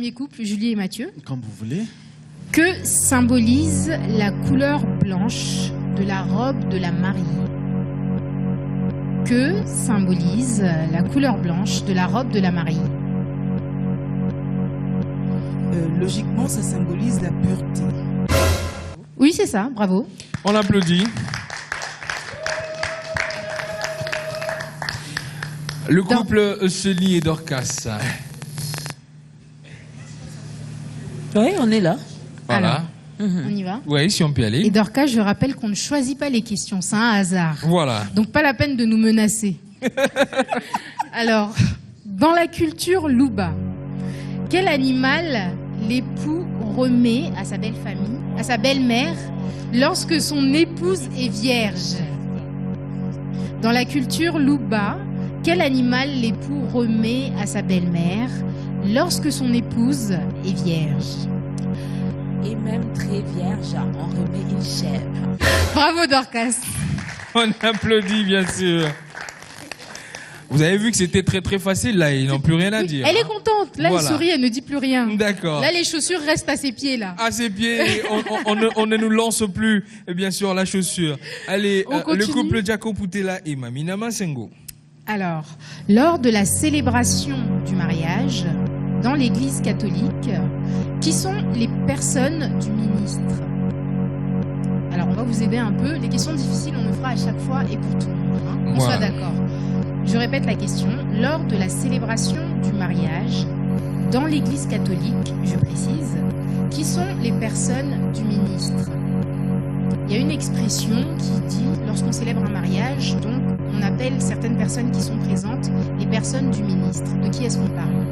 premier couple, Julie et Mathieu. Comme vous voulez. Que symbolise la couleur blanche de la robe de la mariée? Que symbolise la couleur blanche de la robe de la mariée? Logiquement, ça symbolise la pureté. Oui, c'est ça, bravo. On applaudit. Le couple Sully et Dorcas. Oui, on est là. Voilà. On y va. Oui, si on peut aller. Et Dorcas, je rappelle qu'on ne choisit pas les questions, c'est un hasard. Voilà. Donc pas la peine de nous menacer. Alors, dans la culture Louba, quel animal l'époux remet à sa belle famille, à sa belle-mère, lorsque son épouse est vierge? Dans la culture Louba, quel animal l'époux remet à sa belle-mère lorsque son épouse est vierge? Et même très vierge, on remet une chèvre. Bravo Dorcas. On applaudit, bien sûr. Vous avez vu que c'était très très facile, là, ils n'ont plus rien à dire. Elle est contente. Là, Voilà. elle sourit, elle ne dit plus rien. D'accord. Là, les chaussures restent à ses pieds, là. À ses pieds, on ne nous lance plus, bien sûr, la chaussure. Allez, On le continue. couple Jaco Poutela et Mamina Masengo. Alors, lors de la célébration du mariage, dans l'église catholique, qui sont les personnes du ministre? Alors, on va vous aider un peu. Les questions difficiles, on le fera à chaque fois et pour tout le monde. Hein, qu'on Voilà. soit d'accord. Je répète la question. Lors de la célébration du mariage, dans l'église catholique, je précise, qui sont les personnes du ministre? Il y a une expression qui dit, lorsqu'on célèbre un mariage, donc on appelle certaines personnes qui sont présentes les personnes du ministre. De qui est-ce qu'on parle?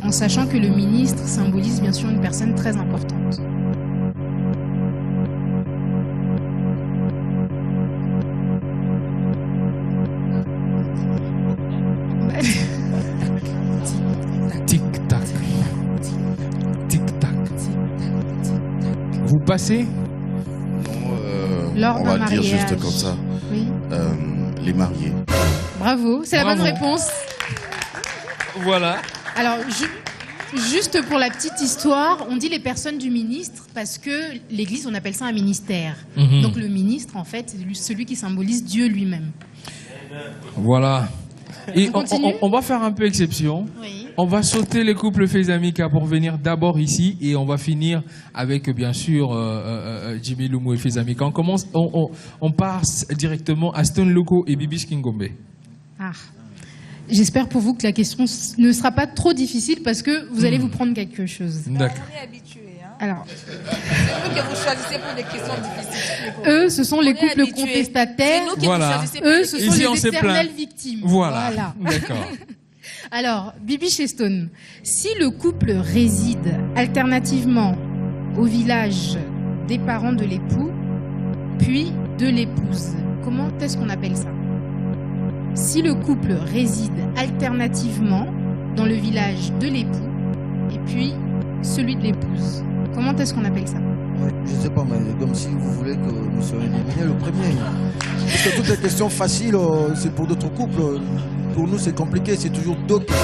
En sachant que le ministre symbolise bien sûr une personne très importante. Tic-tac. Tic-tac. Vous passez? Lors On d'un va le dire mariage. juste comme ça. Oui. Les mariés. Bravo, c'est la bonne Bravo. réponse. Voilà. Alors, juste pour la petite histoire, on dit les personnes du ministre parce que l'Église, on appelle ça un ministère. Mhm. Donc le ministre, en fait, c'est celui qui symbolise Dieu lui-même. Voilà. Et On continue on va faire un peu exception. Oui. On va sauter les couples Fezamika pour venir d'abord ici et on va finir avec bien sûr Jimmy Lumu et Fezamika. On commence, on passe directement à Stone Loco et Bibish Kingombe. Ah. J'espère pour vous que la question ne sera pas trop difficile parce que vous allez vous prendre quelque chose. D'accord. On est habitués. Hein. Alors, C'est nous que vous choisissez pour des questions difficiles. eux, ce sont les On est couples habitués. contestataires. C'est nous qui Voilà. vous choisissez pour Eux, des ce questions sont Ici, on les s'est éternelles plaint. victimes. Voilà. D'accord. Alors, Bibi chez Stone, si le couple réside alternativement au village des parents de l'époux, puis de l'épouse, comment est-ce qu'on appelle ça? Si le couple réside alternativement dans le village de l'époux et puis celui de l'épouse, comment est-ce qu'on appelle ça? Ouais, je sais pas, mais comme si vous voulez que nous soyons éliminés le premier. Parce que toutes les questions faciles, c'est pour d'autres couples. Pour nous, c'est compliqué, c'est toujours deux questions.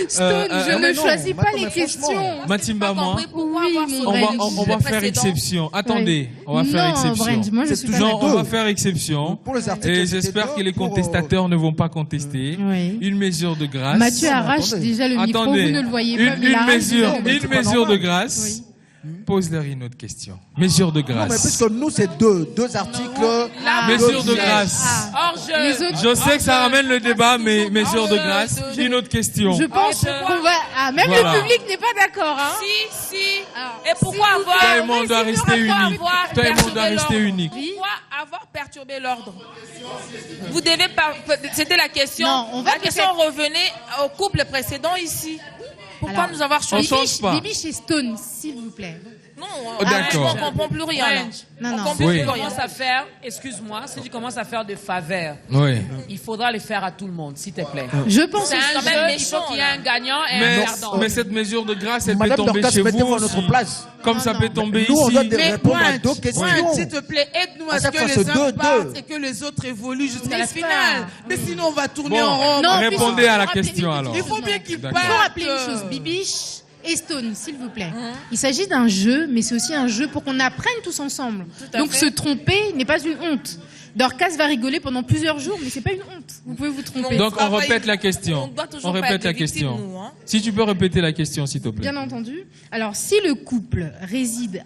Stone, je mais ne non, choisis pas Mato, les mais questions. Matimba, moi. Pourquoi Oui, avoir mon sauvé On va le faire précédent? exception. Attendez, on va faire Non, exception. Brent, moi je C'est suis pas toujours Non, d'accord. on va faire exception. Pour les articles, Et c'était j'espère deux, que les pour, contestateurs ne vont pas contester. Oui. Une mesure de grâce. Mathieu arrache attendez. déjà le micro, Attendez. vous ne le voyez pas, mais il Une arrache mesure, déjà le micro. une mesure de grâce. Pose-leur une autre question. Mesure de Non, mais grâce. puisque nous, c'est deux articles. Mesure de deux grâce. Hors jeu. Les autres- Je sais que ça ramène le débat, mais mesure de grâce. Une autre question. Je pense qu'on va... Ah, même Voilà. le public n'est pas d'accord, hein. Si. Alors, Et pourquoi s'il vous avoir... Toi et moi, on doit rester unique. Toi et moi, on doit rester unique. Pourquoi avoir perturbé l'ordre? Vous devez pas... C'était la question. Non, on va la question revenait au couple précédent ici. Pourquoi Alors, nous avoir choisi? change pas. Bibi chez Stone, s'il vous plaît. Non, D'accord. on comprend plus rien. là. Non, On non. comprend Oui. plus rien. Commence à faire, excuse-moi, si tu commences à faire des faveurs, Oui. il faudra les faire à tout le monde, s'il te plaît. Je pense C'est aussi. un quand même jeu, il méchant, faut qu'il y ait là. un gagnant et un Mais, perdant. mais cette mesure de grâce, elle Madame peut tomber Dorcas, chez vous mettez-vous à aussi. notre place. Comme Non, ça non. peut tomber Nous, on ici. doit de Mais répondre à Pointe, deux questions. Pointe, s'il te plaît, aide-nous À à ce chaque que fois, les c'est uns 2-2. partent et que les autres évoluent jusqu'à la N'est-ce pas? finale. Mais sinon, on va tourner Bon. en rond. Non, Répondez à la rappelez- question alors. Il faut bien qu'ils D'accord. Il faut partent. rappeler une chose, Bibiche et Stone, s'il vous plaît. Il s'agit d'un jeu, mais c'est aussi un jeu pour qu'on apprenne tous ensemble. à Donc fait. se tromper n'est pas une honte. Dorcas va rigoler pendant plusieurs jours, mais c'est pas une honte. Vous pouvez vous tromper. Donc on travaille- répète la on question. doit toujours On pas répète être la des victimes, question. nous, hein. Si tu peux répéter la question, s'il te plaît. Bien entendu. Alors, si le couple réside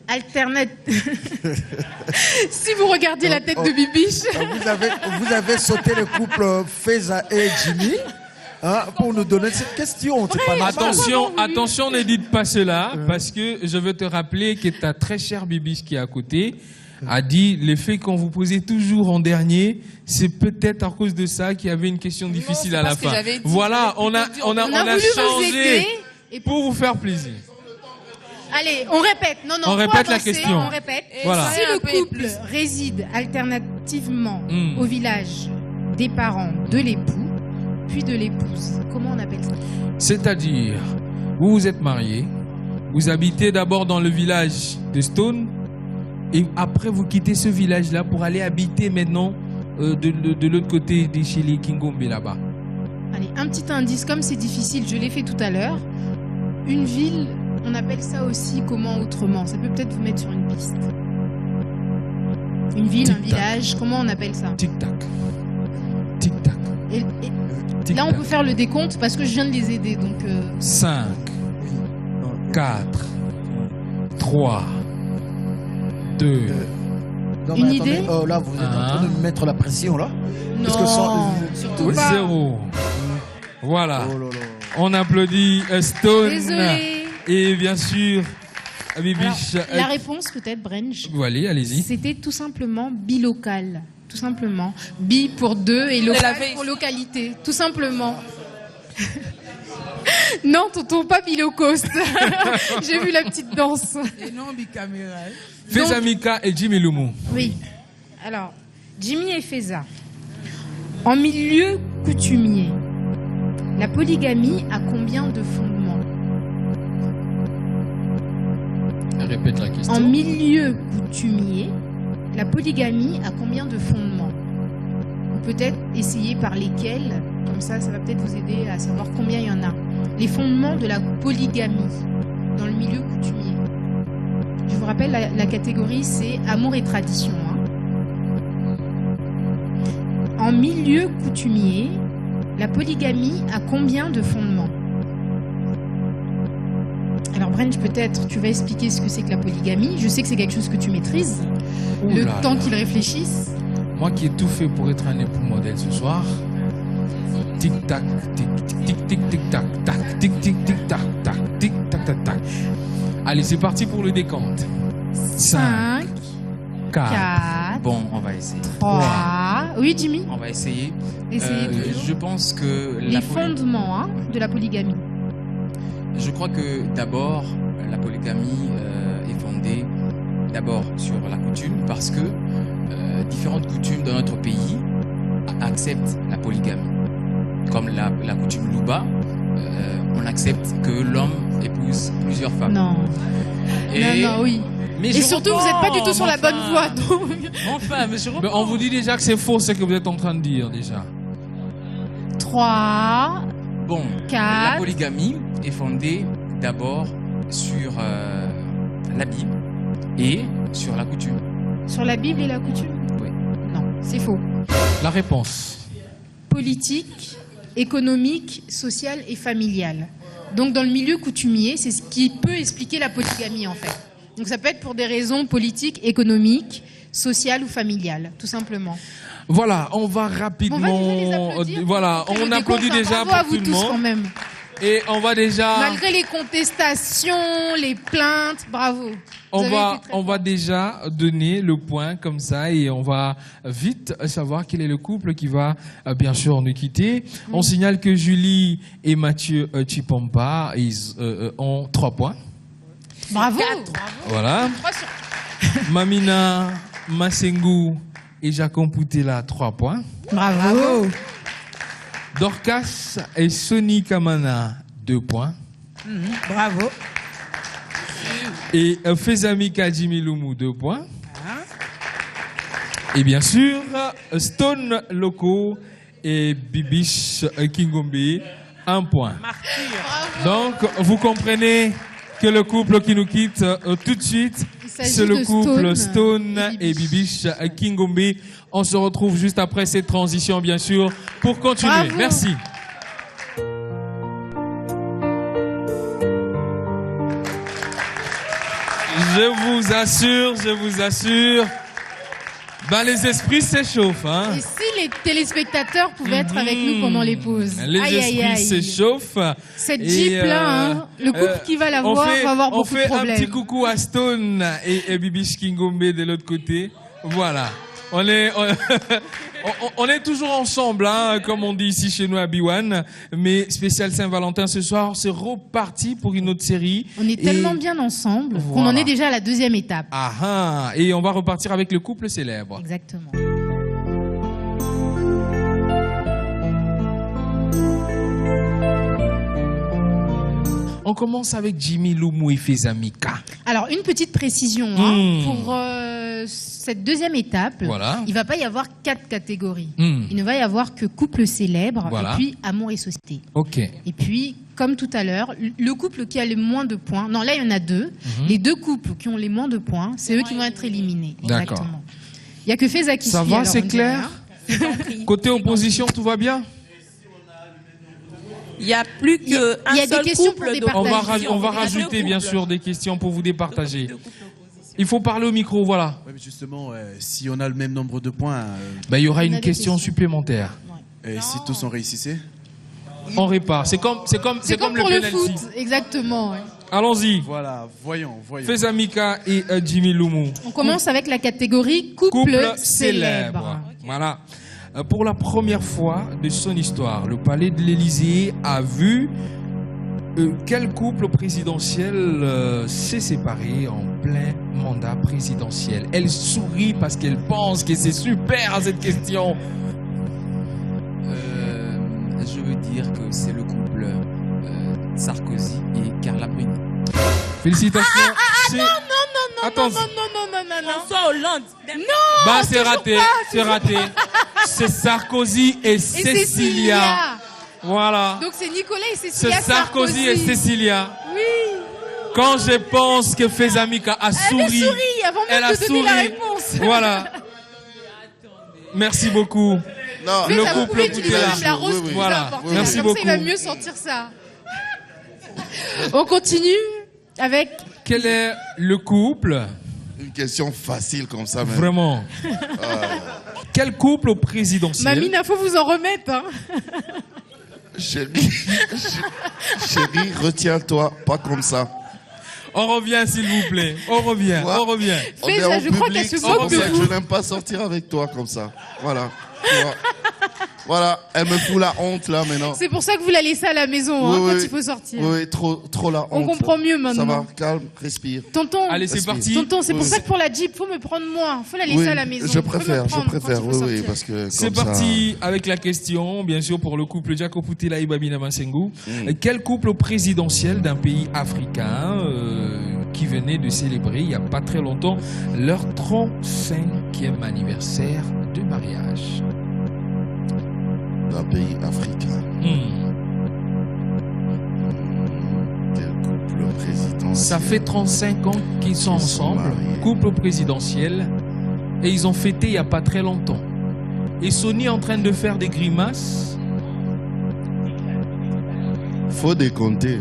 si vous regardez la tête de Bibiche, Vous avez sauté le couple Feza et Jimmy pour nous donner cette question. C'est pas normal. Attention, ne dites pas cela, parce que je veux te rappeler que ta très chère Bibiche qui est à côté a dit le fait qu'on vous posait toujours en dernier, c'est peut-être à cause de ça qu'il y avait une question difficile c'est à pas la ce que fin. j'avais dit, Voilà, j'avais on a, plutôt on a, on a voulu vous changé aider. Et pour vous faire plaisir. allez, on répète. Non, non, On faut répète la avancer, question. On répète. Voilà. Si Un le peu couple plus. réside alternativement Hmm. au village des parents de l'époux, puis de l'épouse, comment on appelle ça? C'est-à-dire, vous vous êtes mariés, vous habitez d'abord dans le village de Stone, et après vous quittez ce village-là pour aller habiter maintenant de l'autre côté de chez les Kingombe là-bas. Allez, un petit indice, comme c'est difficile, je l'ai fait tout à l'heure. Une ville, on appelle ça aussi comment autrement? Ça peut peut-être vous mettre sur une piste. Une ville, un Tic-tac. village, comment on appelle ça? Tic-tac. Tic-tac. Et Tic-tac. là, on peut faire le décompte parce que je viens de les aider. Donc, 5, 4, 3, 2, Non, Une mais attendez, idée là, vous êtes en train de me mettre la pression, là. non, Parce que sans- surtout pas. 0. Voilà. Oh là là. On applaudit Stone. Désolée. Et bien sûr, Bibiche. Alors, la réponse peut-être, Brench, Allez, allez-y. c'était tout simplement bilocal. Tout simplement. Bi pour deux et Elle local avait- pour localité. Tout simplement. Non, tonton, pas bilocost. J'ai vu la petite danse. Et non bicaméral. Fezamika et Jimmy Lumu. Oui. Alors, Jimmy et Feza. En milieu coutumier, la polygamie a combien de fondements? Répète la En question. milieu coutumier, la polygamie a combien de fondements? Ou peut-être essayer par lesquels, comme ça va peut-être vous aider à savoir combien il y en a. Les fondements de la polygamie dans le milieu coutumier. Je vous rappelle, la catégorie, c'est amour et tradition. Hein. En milieu coutumier, la polygamie a combien de fondements? Alors Brench, peut-être tu vas expliquer ce que c'est que la polygamie. Je sais que c'est quelque chose que tu maîtrises. Ouh Le là temps là. qu'ils réfléchissent. Moi qui ai tout fait pour être un époux modèle ce soir. Tic tac, tic tic tic tic tac tac, tic tic tic tac tac, tic tac tac tac. Allez, c'est parti pour le décompte. 5, 5, 4, 4, Bon, on va essayer. 3. Oui, Jimmy, On va essayer. essayez toujours. Je pense que Les fondements hein, de la polygamie. je crois que d'abord, la polygamie est fondée d'abord sur la coutume parce que différentes coutumes dans notre pays acceptent la polygamie. Comme la coutume Luba, on accepte que l'homme épouse plusieurs femmes. Non. Et- Non, oui. Mais Et je surtout, vous n'êtes pas du tout sur la bonne voie. reprends. donc. Enfin, mais je Mais reprends. on vous dit déjà que c'est faux ce que vous êtes en train de dire déjà. 3, Bon, la 4. polygamie est fondée d'abord sur la Bible et sur la coutume. Sur la Bible et la coutume? Oui. Non, c'est faux. La réponse. Politique, économique, sociale et familiale. Donc dans le milieu coutumier, c'est ce qui peut expliquer la polygamie en fait. Donc ça peut être pour des raisons politiques, économiques, sociales ou familiales, tout simplement. Voilà, on va On va déjà les rapidement. applaudir. Voilà, Après on le applaudit décompte, déjà bravo à pour vous tout le tous quand monde. même. Et on va déjà. Malgré les contestations, les plaintes, bravo. Vous avez été très On va déjà donner le point comme ça et on va vite savoir quel est le couple qui va bien sûr nous quitter. On signale que Julie et Mathieu Chipompa ils ont 3 points. Bravo. Voilà. 3 sur... Mamina Masengu et Jacques Poutela, 3 points. Bravo. Dorcas et Sony Kamana, 2 points. Bravo. Et Fezamika Jimmy Lumu, 2 points. Et bien sûr, Stone Loco et Bibiche Kingombe, 1 point. Donc, vous comprenez que le couple qui nous quitte tout de suite, c'est le couple Stone et Bibiche Kingombe. On se retrouve juste après cette transition, bien sûr, pour continuer. Bravo. Merci. Je vous assure, ben les esprits s'échauffent. Hein. Et si les téléspectateurs pouvaient être avec nous pendant les pauses? Les esprits s'échauffent. Cette Jeep-là, hein, le couple qui va l'avoir va avoir beaucoup de problèmes. On fait un petit coucou à Stone et Bibiche Kingombe de l'autre côté. Voilà. On est toujours ensemble, hein, comme on dit ici chez nous à Biwan. Mais spécial Saint-Valentin ce soir, c'est reparti pour une autre série. On est tellement bien ensemble qu'on en est déjà à la 2e étape. Ah, et on va repartir avec le couple célèbre. Exactement. On commence avec Jimmy Lumu et Fezamika. Alors, une petite précision. Hein, pour cette 2e étape, il ne va pas y avoir 4 catégories. Il ne va y avoir que couple célèbre, et puis amour et société. Ok. Et puis, comme tout à l'heure, le couple qui a le moins de points, non, là il y en a 2. Les 2 couples qui ont les moins de points, c'est eux qui vont être éliminés. D'accord. Exactement. Il n'y a que Feza qui Ça suit, va, alors, c'est on clair? Côté opposition, tout va bien? Il n'y a plus qu'un seul couple de On va rajouter bien sûr des questions pour vous départager. Il faut parler au micro, voilà. Ouais, mais justement, si on a le même nombre de points, il y aura une question supplémentaire. et si tous on réussissait, on répare. C'est comme pour le le foot, exactement. Ouais. Allons-y. Voilà, voyons. Fezamika et Jimmy Lumu. On commence avec la catégorie couple célèbre. Voilà. Pour la première fois de son histoire, le palais de l'Élysée a vu quel couple présidentiel s'est séparé en plein mandat présidentiel. Elle sourit parce qu'elle pense que c'est super cette question. Je veux dire que c'est le couple Sarkozy et Carla Bruni. Félicitations. Non. François Hollande. Non. C'est raté. C'est Sarkozy et Cécilia. Voilà. Donc c'est Nicolas et Cécilia. C'est Sarkozy et Cécilia. Oui. Quand je pense que Fezamika a souri. Elle a souri avant même de donner la réponse. Voilà. Merci beaucoup. Non, mais le ça, couple vous pouvez utiliser même la rose qui Voilà. va Merci comme beaucoup. ça, il va mieux sentir ça. On continue avec... Quel est le couple? Une question facile comme ça, même. Vraiment. Quel couple au présidentiel? Mamina, faut vous en remettre. Hein. Chérie, retiens-toi, pas comme ça. On revient, s'il vous plaît. On revient. On est en je crois qu'elle public, se moque de c'est pour ça que vous. je n'aime pas sortir avec toi comme ça. Voilà. Tu vois. Voilà, elle me fout la honte là maintenant. C'est pour ça que vous la laissez à la maison hein, quand il faut sortir. Oui, trop la honte. On comprend mieux maintenant. Ça va, calme, respire. Tonton, allez, c'est parti. Tonton, c'est pour ça que pour la Jeep, faut me prendre moi. Faut la laisser à la maison. Je préfère, oui, parce que c'est comme parti avec la question, bien sûr, pour le couple Jacques Poutela et Babina Masengu. Quel couple présidentiel d'un pays africain qui venait de célébrer il n'y a pas très longtemps leur 35e anniversaire de mariage? d'un pays africain. Quel couple présidentiel? Ça fait 35 ans qu'ils sont ensemble, couple présidentiel, et ils ont fêté il n'y a pas très longtemps. Et Sony est en train de faire des grimaces. Faut décompter.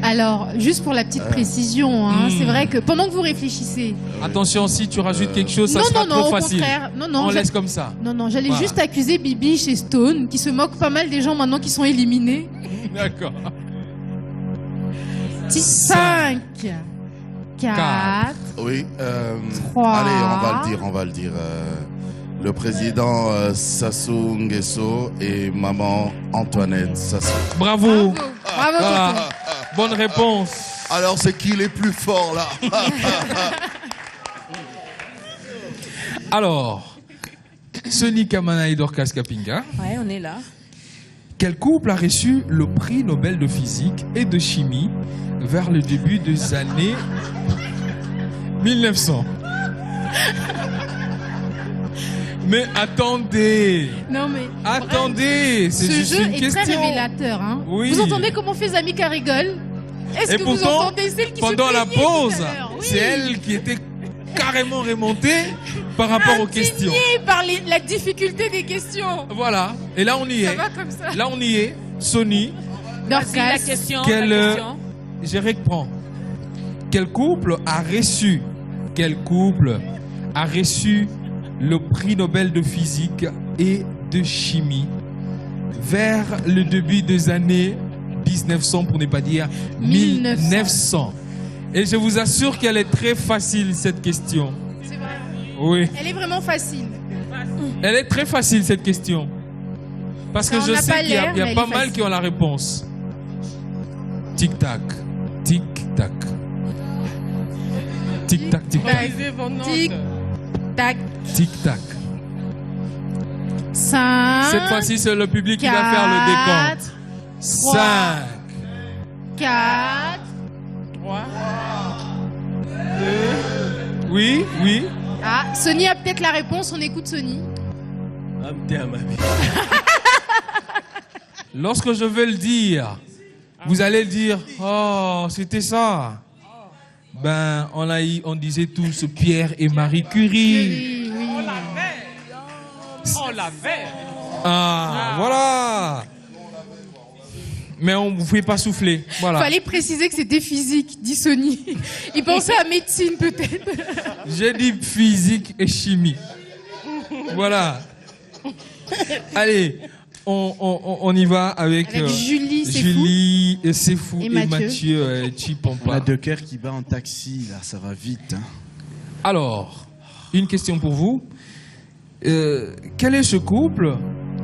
Alors, juste pour la petite précision, hein, c'est vrai que pendant que vous réfléchissez... Attention, si tu rajoutes quelque chose, ça sera trop facile. On laisse comme ça. Non, j'allais juste accuser Bibi chez Stone, qui se moque pas mal des gens maintenant qui sont éliminés. D'accord. 5, 4, oui, 3... Allez, on va le dire. Le président Sassou Nguesso et maman Antoinette Sassou. Bravo. Bravo, Bonne réponse. Alors c'est qui les plus forts là? Alors, Sony Kamana et Dorcas Kapinga. Ouais, on est là. Quel couple a reçu le prix Nobel de physique et de chimie vers le début des années 1900? Mais attendez, Non, mais. attendez, c'est Ce juste jeu une est question. très révélateur. Hein. Oui. Vous entendez comment fait Zamika rigole? Est-ce Et que vous pourtant, entendez celle qui pendant se la plaignait tout à pause, l'heure? Oui. c'est elle qui était carrément remontée par rapport aux questions. Indignée par la difficulté des questions. Voilà. Et là, on y Ça est. va comme ça. Là, on y est. Sony, Vas-y, la Dorcas. question. Quel, la question. je reprends. Quel couple a reçu le prix Nobel de physique et de chimie vers le début des années 1900, pour ne pas dire 1900. Et je vous assure qu'elle est très facile, cette question. C'est vrai. Oui. Elle est vraiment facile. Elle est très facile, cette question. Parce que Ça en je a pas sais qu'il y a, l'air, il y a mais elle pas est mal facile. qui ont la réponse. Tic-tac. Tic-tac. Tic-tac, tic-tac. Tic, tac, Tic-tac. 5, Cette fois-ci, c'est le public qui va faire le décompte. 5. 4, Oui, oui. Ah, Sony a peut-être la réponse, on écoute Sony. Lorsque je vais le dire, vous allez le dire, oh, c'était ça. Ben, on disait tous Pierre et Marie Curie. Oui, oui. On l'avait. Ah, voilà. Mais on ne vous pouvait pas souffler. Voilà. Fallait préciser que c'était physique, dit Sony. Il pensait à médecine peut-être. J'ai dit physique et chimie. Voilà. Allez, on y va avec, Avec Julie, c'est Julie, c'est fou, Et et Mathieu. Mathieu On a Chipompa. deux cœurs qui bat en taxi, là, ça va vite. Hein. Alors, une question pour vous. Quel est ce couple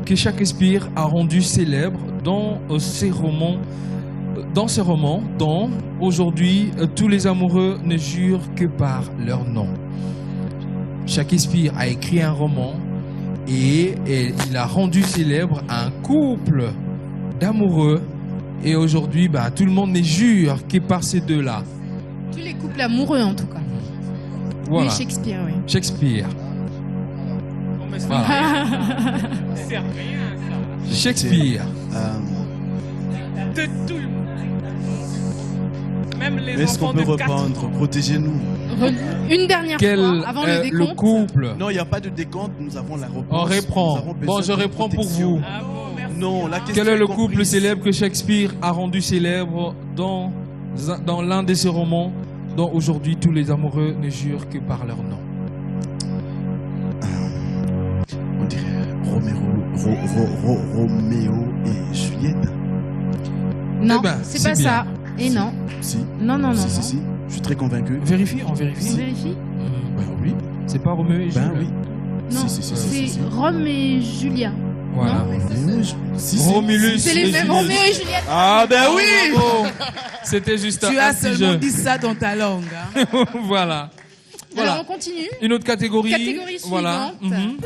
que Shakespeare a rendu célèbre dans ses romans, dont aujourd'hui tous les amoureux ne jurent que par leur nom? Shakespeare a écrit un roman et il a rendu célèbre un couple d'amoureux, et aujourd'hui tout le monde ne jure que par ces deux-là. Tous les couples amoureux en tout cas. Voilà. Oui, Shakespeare, oui. Shakespeare. Voilà. C'est rien, ça. Shakespeare. De tout le monde. Même les Est-ce qu'on enfants peut de 4 ans. reprendre? Protégez-nous. Une dernière Quel fois, avant le est décompte. le couple? Non, il n'y a pas de décompte, nous avons la réponse. On reprend. Nous avons Bon, besoin je de reprends pour protection. vous. Ah bon, merci. Non, la question Quel est le comprise. couple célèbre que Shakespeare a rendu célèbre dans l'un de ses romans, dont aujourd'hui tous les amoureux ne jurent que par leur nom? On dirait Roméo et Juliette. Non, Eh ben, c'est c'est pas bien. ça. Et non. Si. Non, non, non. Si, non. si, si. Je suis très convaincu. Vérifie, on On vérifie. vérifie? Ben oui. C'est pas Roméo et Ben Jules? oui. Non, Si, si, si, si, c'est si. Rome et Julia. Voilà. Roméo et si, si. Romulus C'est les et mêmes, Julius. Roméo et Juliette. Ah ben Oh, oui. bravo. C'était juste Tu un as petit seulement jeu. dit ça dans ta langue. Hein. Voilà. Voilà. Alors on continue. Une autre catégorie. Catégorie Voilà. suivante. Mhm.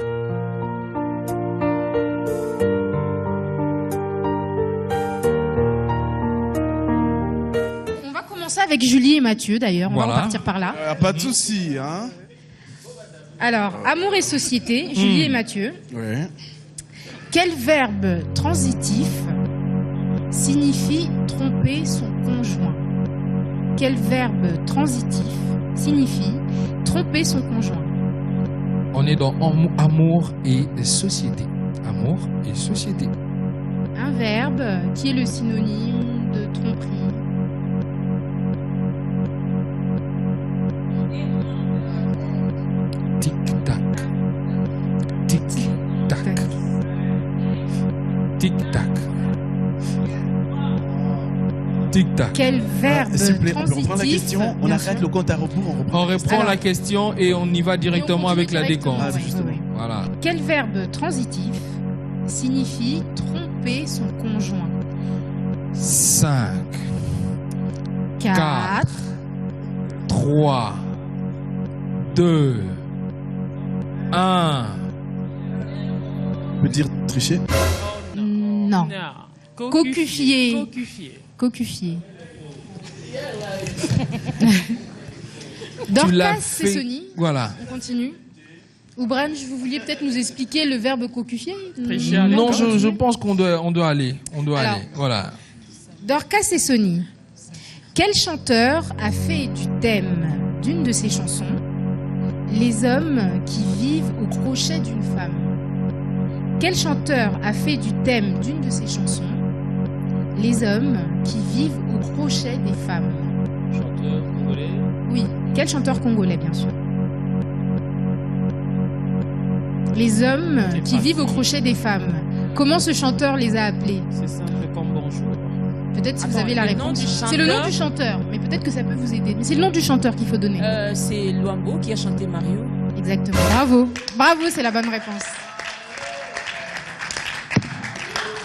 On va commencer avec Julie et Mathieu d'ailleurs. On Voilà. va repartir par là. Pas de souci, hein. Alors, amour et société, Julie et Mathieu. Ouais. Quel verbe transitif signifie tromper son conjoint? Quel verbe transitif signifie tromper son conjoint? On est dans amour et société. Amour et société. Un verbe qui est le synonyme de tromperie. Tic-tac. Tic-tac. Tic-tac. Tic-tac. Quel verbe S'il vous plaît, on peut transitif reprendre la question. On bien arrête sûr. le compte à rebours. On reprend. On reprend Alors- la question et on y va directement Et on avec continue la directement, décompte. Ah, ouais, justement. ouais, ouais. Voilà. Quel verbe transitif signifie tromper son conjoint? 5, 4, 3, 2, 1. On peut dire tricher. Non. Cocufié. Cocufié. Cocufié. Tu l'as Dorcas fait. Sessoni. Voilà. On continue. Oubranche, vous vouliez peut-être nous expliquer le verbe cocufier? Non, je pense qu'on doit aller. On doit Alors. aller. Voilà. Dorcas Sessoni. Quel chanteur a fait du thème d'une de ses chansons les hommes qui vivent au crochet d'une femme? Quel chanteur a fait du thème d'une de ses chansons les hommes qui vivent au crochet des femmes? Chanteur congolais. Oui, quel chanteur congolais, bien sûr. Les hommes qui vivent au crochet des femmes. Comment ce chanteur les a appelés? C'est simple comme bonjour. Peut-être si vous Attends, avez la le nom réponse. du C'est le nom chanteur du chanteur, mais peut-être que ça peut vous aider. Mais c'est le nom du chanteur qu'il faut donner. C'est Luambo qui a chanté Mario. Exactement. Bravo. Bravo, c'est la bonne réponse.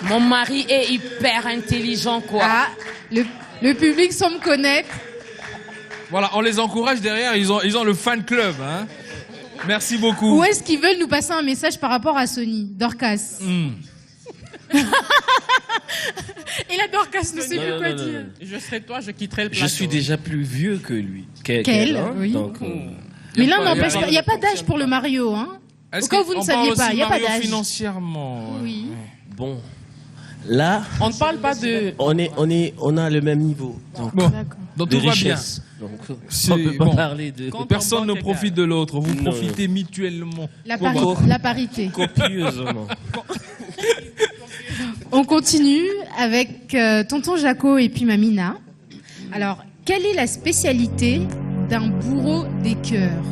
Mon mari est hyper intelligent, quoi. Ah, le public semble connaître. Voilà, on les encourage derrière. Ils ont le fan club. Hein. Merci beaucoup. Où est-ce qu'ils veulent nous passer un message par rapport à Sony? Dorcas. Et la Dorcas ne sait plus quoi dire. Je serais toi, je quitterais le plateau. Je suis déjà plus vieux que lui. Quel, hein, oui. donc, Mais l'un n'empêche pas. Il n'y a pas d'âge pour le Mario, hein. Au cas où vous ne saviez pas, il n'y a pas d'âge. Financièrement. Oui. bon, là, On ne parle pas de... on a le même niveau donc, Bon, donc de tout va bien. richesse. Donc, C'est on peut pas bon. parler de Quand- Personne ne Égal. profite de l'autre. Vous Non. profitez mutuellement. La Comment parité. copieusement. On continue avec tonton Jaco et puis Mamina. Alors, quelle est la spécialité d'un bourreau des cœurs?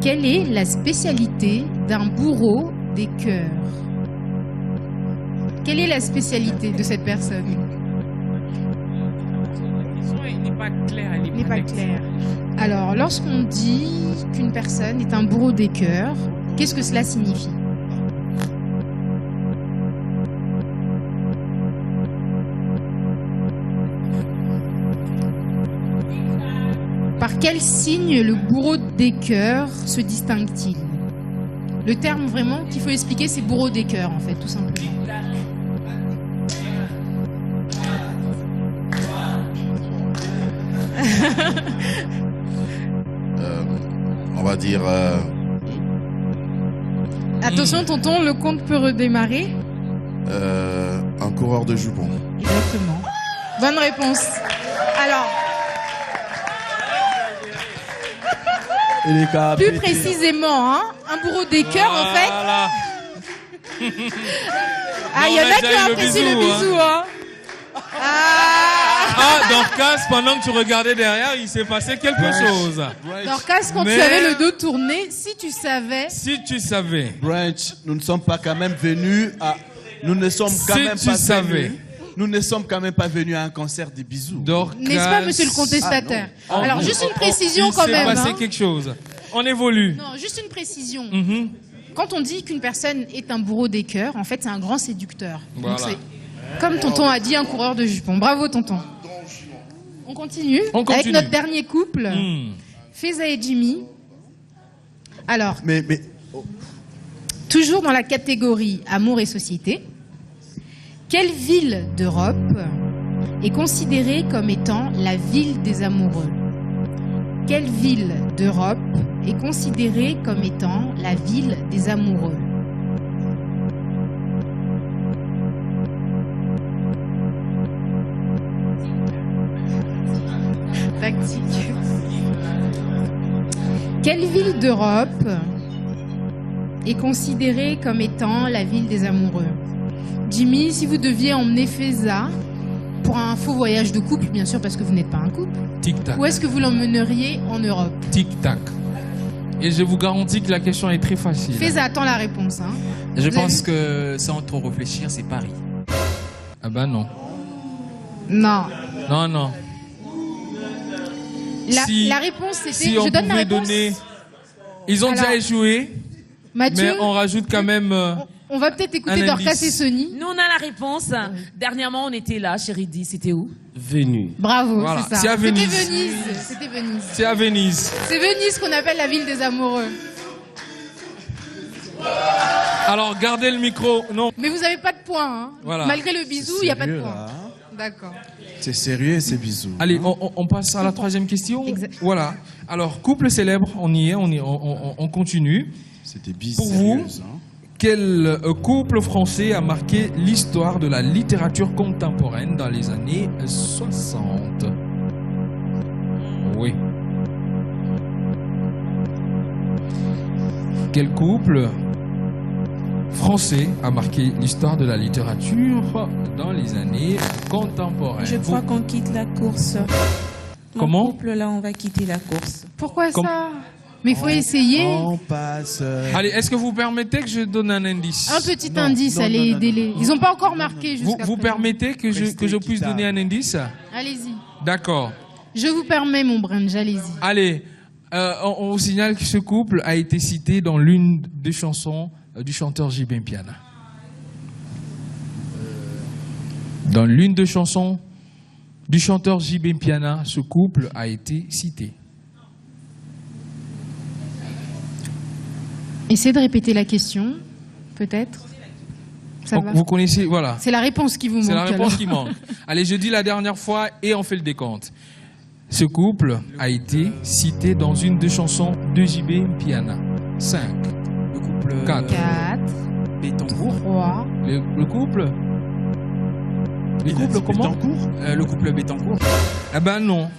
Quelle est la spécialité d'un bourreau des cœurs? Quelle est la spécialité de cette personne? Il n'est pas clair. Il n'est pas clair. Alors, lorsqu'on dit qu'une personne est un bourreau des cœurs, qu'est-ce que cela signifie? Par quel signe le bourreau des cœurs se distingue-t-il? Le terme vraiment qu'il faut expliquer, c'est bourreau des cœurs, en fait, tout simplement. On va dire. Attention, tonton, le compte peut redémarrer. Un coureur de jupons. Exactement. Bonne réponse. Alors, plus précisément, hein, un bourreau des cœurs, en fait. Voilà. Ah, il y en a qui ont apprécié le bisou, hein. Ah, Dorcas, pendant que tu regardais derrière, il s'est passé quelque chose. Dorcas, quand Mais- tu avais le dos tourné, si tu savais. Si tu savais. Branch, nous ne sommes pas quand même venus à. Nous ne sommes quand Si même tu pas savais. venus. Nous ne sommes quand même pas venus à un concert des bisous. Dorcas. N'est-ce pas, monsieur le contestataire? Alors, juste une précision quand même. Il s'est passé hein. quelque chose. On évolue. Non, juste une précision. Mhm. Quand on dit qu'une personne est un bourreau des cœurs, en fait, c'est un grand séducteur. Voilà. Donc, c'est, comme tonton a dit, un coureur de jupons. Bravo, tonton. On continue, On continue. avec notre dernier couple, Hmm. Feza et Jimmy. Alors, Mais toujours dans la catégorie amour et société, quelle ville d'Europe est considérée comme étant la ville des amoureux? Quelle ville d'Europe est considérée comme étant la ville des amoureux? Tactique. Quelle ville d'Europe est considérée comme étant la ville des amoureux? Jimmy, si vous deviez emmener Feza pour un faux voyage de couple, bien sûr, parce que vous n'êtes pas un couple, Tic-tac. où est-ce que vous l'emmèneriez en Europe? Tic-tac. Et je vous garantis que la question est très facile. Feza attend la réponse. Hein. Je Vous avez pense vu que sans trop réfléchir, c'est Paris. Ah bah non. Non. Non, non. Si- La réponse, c'était... Si on je donne la pouvait réponse. donner... Ils ont Alors, déjà échoué, Mathieu, mais on rajoute quand même On va peut-être écouter Un Dorcas indice. et Sony. Nous, on a la réponse. Dernièrement, on était là, chez Ridi. C'était où? Venu. Bravo, Voilà, c'est ça. c'est à C'était Venise. Venise. C'était Venise. C'est à Venise. C'est Venise qu'on appelle la ville des amoureux. Alors, gardez le micro. Non. Mais vous n'avez pas de points. Hein. Voilà. Malgré le bisou, il n'y a pas de Sérieux, points. là, hein. D'accord. C'est sérieux ces bisous. Allez, on passe à la troisième question. Exact. Voilà. Alors, couple célèbre, on y est, on continue. C'était bis Pour vous, sérieuse. Hein. quel couple français a marqué l'histoire de la littérature contemporaine dans les années 60? Oui. Quel couple français a marqué l'histoire de la littérature dans les années contemporaines? Je crois qu'on quitte la course. Comment? Mon couple, là, on va quitter la course. Pourquoi Comme- ça? Mais il faut essayer. On passe. Allez, est-ce que vous permettez que je donne un indice? Un petit Non, indice, non, allez, non, non, aidez-les. non, Ils n'ont pas encore marqué Vous, jusqu'à vous présent. permettez que je Restez puisse équitable. donner un indice? Allez-y. D'accord. Je vous permets, mon Brunch, allez-y. Allez, on vous signale que ce couple a été cité dans l'une des chansons du chanteur JB Mpiana. Dans l'une des chansons du chanteur JB Mpiana, ce couple a été cité. Essayez de répéter la question, peut-être. Ça Donc, va. vous connaissez, voilà. C'est la réponse qui vous manque. C'est la réponse alors. qui manque. Allez, je dis la dernière fois et on fait le décompte. Ce couple a été cité dans une des chansons de JB Mpiana. 5. Le couple 4. 4, Bétancourt. 3. Le couple Le couple comment Le couple Bétancourt. Eh ben non.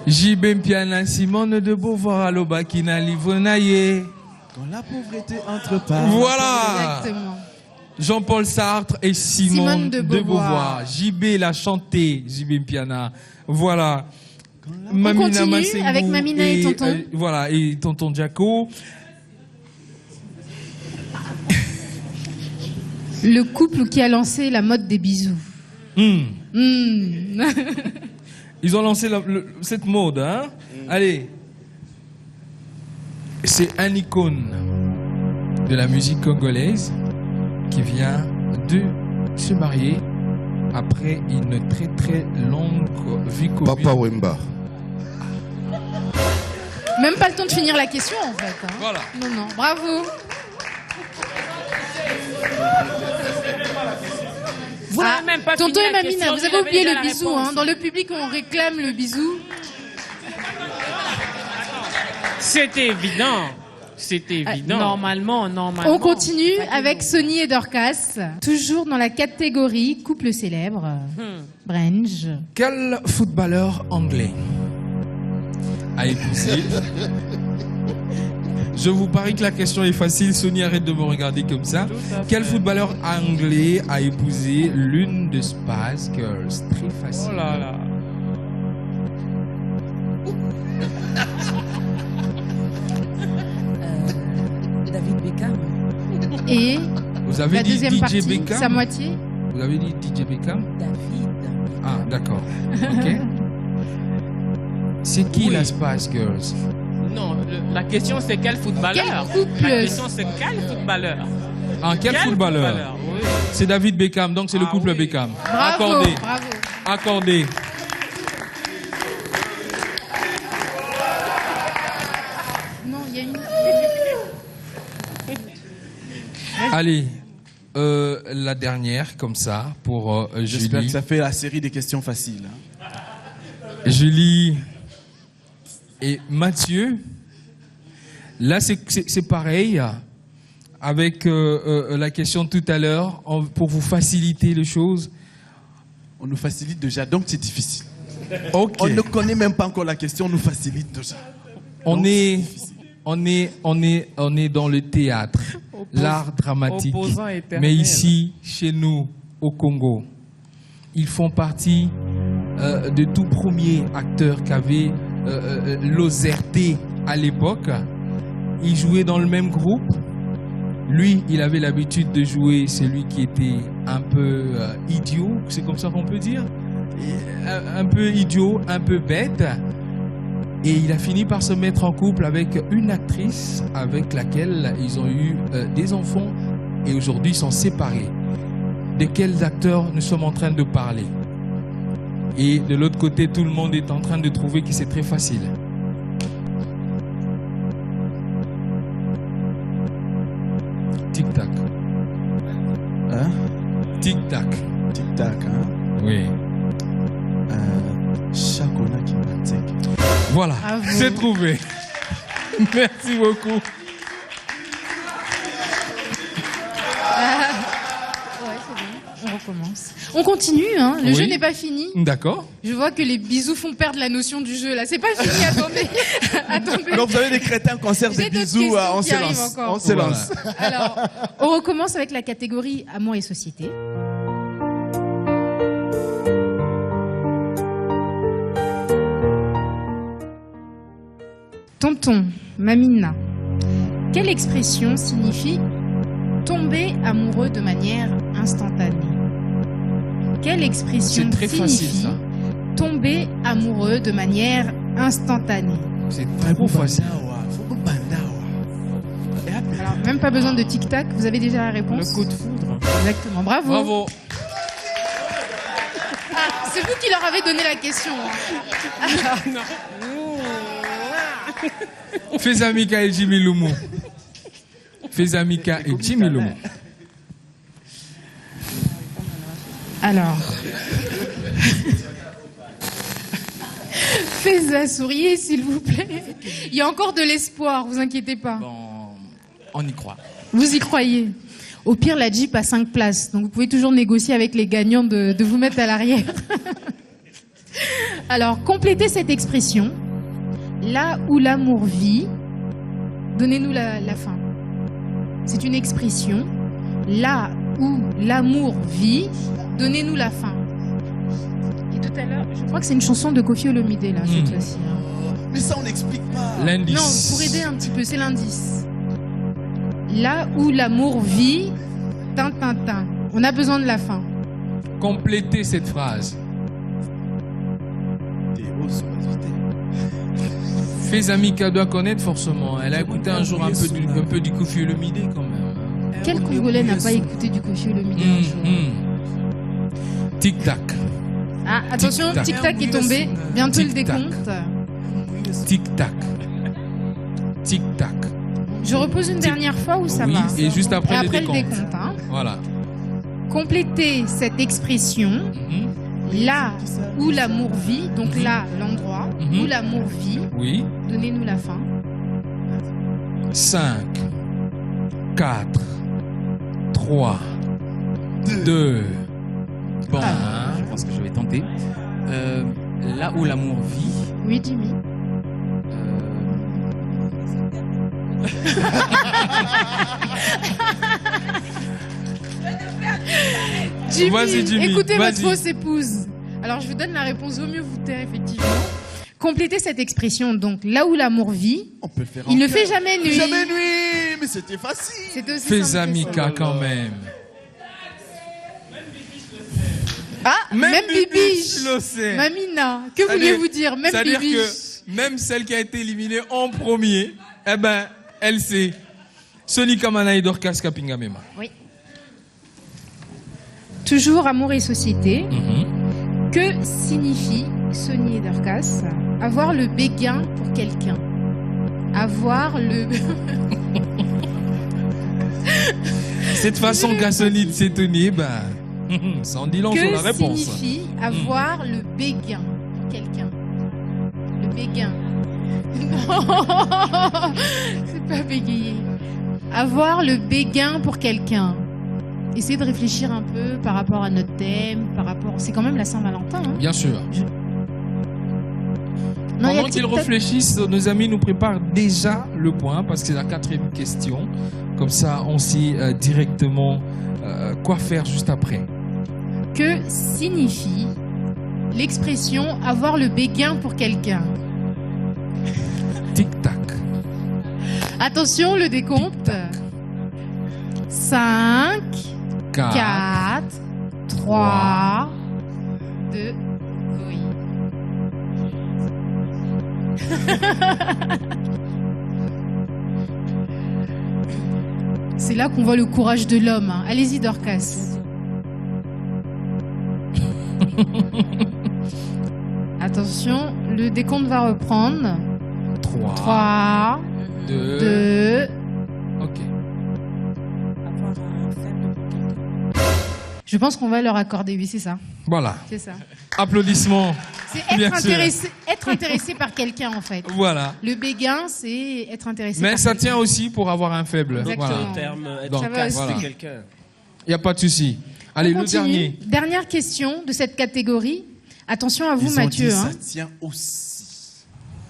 JB Mpiana, Simone de Beauvoir, Alobakina, Livonaye. Quand la pauvreté entre pas. Voilà. Exactement. Jean-Paul Sartre et Simone de Beauvoir. Beauvoir. JB l'a chanté, JB Mpiana. Voilà. On continue avec Mamina et Tonton. Voilà, et Tonton Jaco. Le couple qui a lancé la mode des bisous. Hmm. Hmm. Ils ont lancé cette mode, hein. Allez. C'est un icône de la musique congolaise qui vient de se marier après une très très longue vie commune. Papa Wemba. Même pas le temps de finir la question en fait. Hein. Voilà. Non, non, bravo. Vous n'avez même pas Tonton fini et la Mamina, question, vous vous avez avez oublié déjà le la bisou. réponse. Hein. Dans le public, on réclame le bisou. C'était évident. C'était évident. Normalement. On continue avec Sony et Dorcas. Toujours dans la catégorie couple célèbre. Brunch. Quel footballeur anglais a épousé? Je vous parie que la question est facile. Sony, arrête de me regarder comme ça. Quel footballeur anglais a épousé l'une des Spice Girls? Très facile. Oh là là. David Beckham. Et Vous avez la dit deuxième DJ partie, Beckham? sa moitié. Vous avez dit DJ Beckham? David. Ah, d'accord. Ok. C'est qui la Spice Girls? Non, la question c'est quel footballeur. Quel couple? La question c'est quel footballeur. Ah, quel footballeur? Oui. C'est David Beckham, donc c'est le Ah couple oui. Beckham. Bravo, Accordé. bravo. Accordé. Non, il y a une... Allez, la dernière, comme ça, pour J'espère que Julie. ça fait la série des questions faciles. hein. Julie et Mathieu. Là, c'est pareil. Avec la question de tout à l'heure, pour vous faciliter les choses. On nous facilite déjà, donc c'est difficile. Ok. On ne connaît même pas encore la question, on nous facilite déjà. On Donc, est, c'est difficile. on est dans le théâtre, l'art dramatique. opposant éternel. Mais ici, chez nous, au Congo, ils font partie de tout premiers acteurs qu'avait l'OZRT à l'époque. Ils jouaient dans le même groupe. Lui, il avait l'habitude de jouer celui qui était un peu idiot, c'est comme ça qu'on peut dire. Un peu idiot, un peu bête. Et il a fini par se mettre en couple avec une actrice avec laquelle ils ont eu des enfants et aujourd'hui ils sont séparés. De quels acteurs nous sommes en train de parler? Et de l'autre côté, tout le monde est en train de trouver que c'est très facile. Tic-tac. Hein? Tic-tac. Tic-tac, hein? Oui. Chakona Kimatek. Voilà, Bravo. c'est trouvé. Merci beaucoup. Ouais, c'est bon. On recommence. On continue, hein. Le Oui. jeu n'est pas fini. D'accord. Je vois que les bisous font perdre la notion du jeu là. C'est pas fini, attendez. Attendez. Donc vous avez des crétins qui servent des J'ai d'autres bisous, questions on qui se arrivent lance. encore. On se Voilà. lance. Alors, on recommence avec la catégorie amour et société. Tonton, Mamina, quelle expression signifie tomber amoureux de manière instantanée? Quelle expression C'est très facile, signifie ça. tomber amoureux de manière instantanée? C'est trop facile. Alors, même pas besoin de tic-tac, vous avez déjà la réponse? Le coup de foudre. Exactement, bravo. Bravo. Ah, c'est vous qui leur avez donné la question. Fezamika et Jimmy Lumu. Fezamika et Jimmy Lumu. Alors. Faiza, souriez, s'il vous plaît. Il y a encore de l'espoir, vous inquiétez pas. Bon, on y croit. Vous y croyez. Au pire, la Jeep a 5 places, donc vous pouvez toujours négocier avec les gagnants de vous mettre à l'arrière. Alors, complétez cette expression. Là où l'amour vit, donnez-nous la fin. C'est une expression. Là où l'amour vit, donnez-nous la fin. Et tout à l'heure, je crois que c'est une chanson de Koffi Olomide, là, cette fois-ci. hein. Mais ça, on n'explique pas. L'indice. Non, pour aider un petit peu, c'est l'indice. Là où l'amour vit, tin, tin, tin. On a besoin de la fin. Complétez cette phrase. Fezamika doit connaître forcément. Elle a écouté un jour un peu du Koffi Olomide quand même. Quel Congolais n'a pas écouté du Koffi Olomide un jour? Tic-tac. Ah, attention, Tic-tac. tic-tac est tombé. Bientôt le Tic-tac. décompte. Tic-tac. Tic-tac. Je repose une dernière fois ou ça Oui, va? et juste après, Et le après décompte. le décompte. Hein. Voilà. Complétez cette expression. Là où l'amour vit, donc là, l'endroit où l'amour vit. Oui. Donnez-nous la fin. 5, 4, 3, 2. Bon. Je pense que je vais tenter. Là où l'amour vit. Oui, Jimmy. Jimmy, Vas-y, Jimmy, écoutez votre vas-y. fausse épouse. Alors, je vous donne la réponse. Vaut mieux vous taire, effectivement. Complétez cette expression. Donc, là où l'amour vit, On peut le faire il en ne chœur. fait jamais nuit. Jamais nuit, mais c'était facile. C'est aussi simple que ça. Fezamika quand même. Ah, même Bibiche. le sait. Mamina, que C'est-à-dire- vouliez-vous dire? Même C'est-à-dire Bibiche. que même celle qui a été éliminée en premier, eh ben, elle sait. Sonika Manaï Dorcas Kapingamema. Oui. Toujours amour et société. Que signifie, Sonny Dorcas, avoir le béguin pour quelqu'un? Avoir le... Cette façon qu'a Sony de s'étonner, ben, ça en dit long sur la Que réponse. signifie avoir le béguin pour quelqu'un? Le béguin. Non, c'est pas bégayer. Avoir le béguin pour quelqu'un. Essayez de réfléchir un peu par rapport à notre thème, par rapport... C'est quand même la Saint-Valentin. Hein. Bien sûr. Non, il y a Pendant qu'ils tic-tac. réfléchissent, nos amis nous préparent déjà le point parce que c'est la 4e question. Comme ça, on sait directement quoi faire juste après. Que signifie l'expression avoir le béguin pour quelqu'un? Tic-tac. Attention, le décompte. 5, 4, 3, 2, oui. C'est là qu'on voit le courage de l'homme. Hein. Allez-y, Dorcas. Attention, le décompte va reprendre. 3, 2. Ok. Je pense qu'on va leur accorder, oui, c'est ça. Voilà. C'est ça. Applaudissements. C'est Bien être intéressé par quelqu'un, en fait. Voilà. Le béguin, c'est être intéressé Mais par ça quelqu'un. tient aussi pour avoir un faible. Exactement. Voilà. En termes, être Donc, en casse voilà. de quelqu'un. Il n'y a pas de souci. Allez, On le continue. dernier. Dernière question de cette catégorie. Attention à vous, Ils ont Mathieu. dit, hein. ça tient aussi.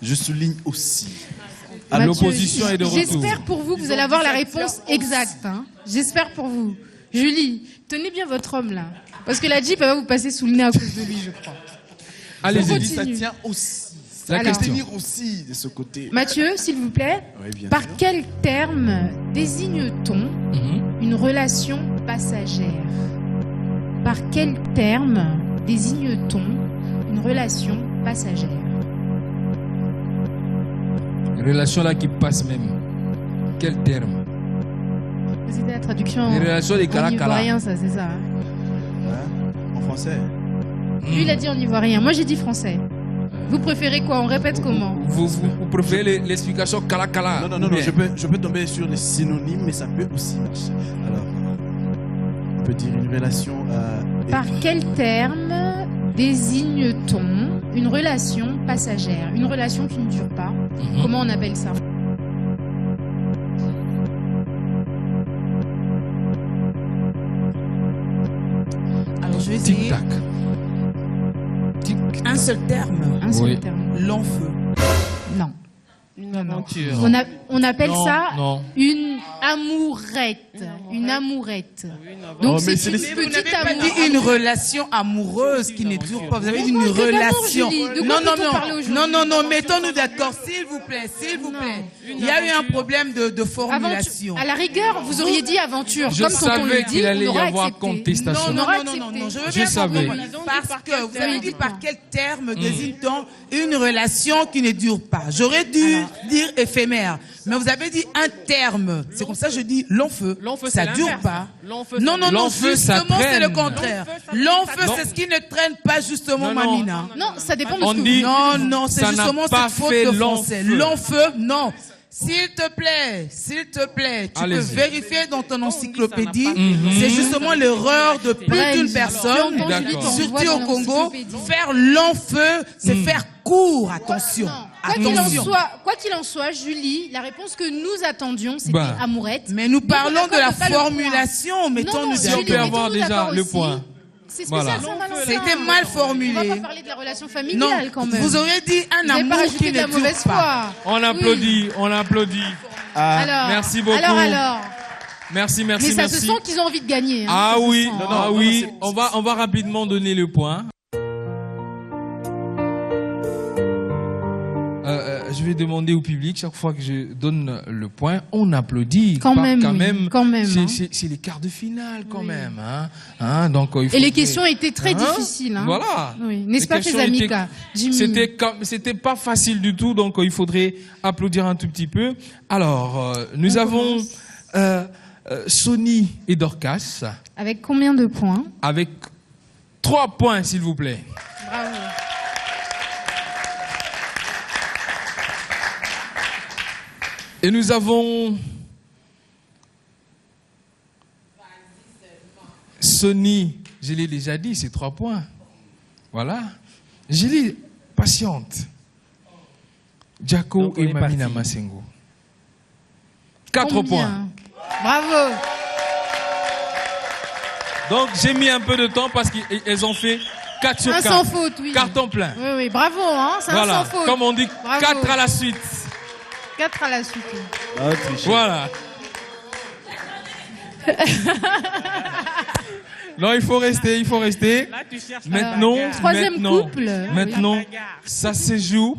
Je souligne aussi. À Mathieu, l'opposition est de retour. J'espère pour vous que vous allez avoir la réponse exacte. Hein. J'espère pour vous. Julie, tenez bien votre homme là. Parce que la Jeep, elle va vous passer sous le nez à cause de lui, je crois. Allez, Ils ont On dit, ça continue. tient aussi. La Alors. question. Tenir aussi de ce côté. Mathieu, s'il vous plaît, Oui, bien par sûr. quel terme désigne-t-on Mhm. une relation passagère? Par quel terme désigne-t-on une relation passagère? Une relation là qui passe même. Quel terme? C'était la traduction Les relations des en cala-cala. ivoirien, ça, c'est ça. Hein. Hein? En français. Lui, il a dit en ivoirien. Moi, j'ai dit français. Vous préférez quoi? On répète comment? Vous préférez l'explication cala-cala? Non, non, non, non, je peux tomber sur les synonymes, mais ça peut aussi marcher. Alors, on peut dire une relation. Par quel terme désigne-t-on une relation passagère? Une relation qui ne dure pas. Comment on appelle ça? Alors je vais essayer. Tic-tac. Un seul terme. Un seul Oui. terme. Long feu. Non. Une aventure. On appelle Non, ça non. une amourette. Une amourette. Oh, Donc mais c'est c'est une les- Vous petite n'avez pas amour. dit une relation amoureuse qui ne dure pas. Vous avez dit une Quel amour, relation. Julie? De quoi Non, non, peut-on parler aujourd'hui? non, mettons-nous d'accord, s'il vous plaît, s'il vous Non. plaît. Il y a eu un problème de formulation. Aventure. À la rigueur, vous auriez dit aventure. Je Comme quand on savais le dit, qu'il allait on y aura avoir accepté. contestation. Non, On aura non, accepté. je veux Je bien savais. comprendre. Parce que vous avez dit par quel terme Hmm. désigne-t-on une relation qui ne dure pas? J'aurais dû dire éphémère, mais vous avez dit un terme. C'est comme ça que je dis long feu. Long feu, Ça c'est dure l'inverse. pas. Long feu, Non, c'est non, non, Long feu, ça justement, c'est le traîne. contraire. Long Long feu, feu, Non. c'est ce qui ne traîne pas justement, Non, non. Mamina. Non, ça dépend de On ce que dit- vous... Non, non, c'est Ça n'a justement pas cette faute fait de long français. feu. Long feu, non. S'il te plaît, tu peux Allez-y. vérifier dans ton encyclopédie. Mhm. C'est justement l'erreur de plus Bref, d'une j'ai personne, entendu D'accord. dire qu'on surtout voit au dans Congo. l'encyclopédie. Faire long feu, c'est faire court. Attention. Non. Attention. Quoi qu'il en soit, Julie, la réponse que nous attendions, c'était Bah. amourette. Mais nous parlons d'accord, de la c'est pas le point. formulation. Mettons-nous Si on Julie, peut d'accord. avoir mettons-nous déjà d'accord le aussi. point. C'est spécial, Voilà. Saint-Valentin. C'était mal formulé. On va pas parler de la relation Non, familiale quand même. vous auriez dit un Vous avez pas amour rajouté qui de la ne dure mauvaise pas. foi. On applaudit, on applaudit. Alors, Merci beaucoup. Alors. Merci, merci, Mais ça merci. se sent qu'ils ont envie de gagner. hein. Ah Ça se oui, sent, hein. ah oui. On va rapidement donner le point. Je vais demander au public, chaque fois que je donne le point, on applaudit. Quand Pas- même, quand oui, même, quand même, hein. C'est les quarts de finale quand même. Hein, donc, il Et les faudrait- questions étaient très Hein difficiles. hein. Voilà. Oui. N'est-ce Les pas, questions Fezamika, étaient- Jimmy C'était pas facile du tout, donc il faudrait applaudir un tout petit peu. Alors, nous avons Sony et Dorcas Avec combien de points? avec 3 points, s'il vous plaît. Bravo. Et nous avons Sony, je l'ai déjà dit, c'est 3 points. Voilà. Julie, patiente. Jaco Donc, on et est Mamina parti. Massengo. 4 Combien? points. Bravo. Donc j'ai mis un peu de temps parce qu'elles ont fait 4 sur Un 4. sans faute, oui. Carton plein. Oui, oui, bravo, hein, c'est Voilà. un sans faute. Comme on dit, Bravo. 4 à la suite. 4 à la suite. oui. Ah, tricher. Voilà. Non, il faut rester, il faut rester. Là, tu cherches la Maintenant, bagarre. Troisième maintenant, couple. Maintenant, La bagarre. ça se joue,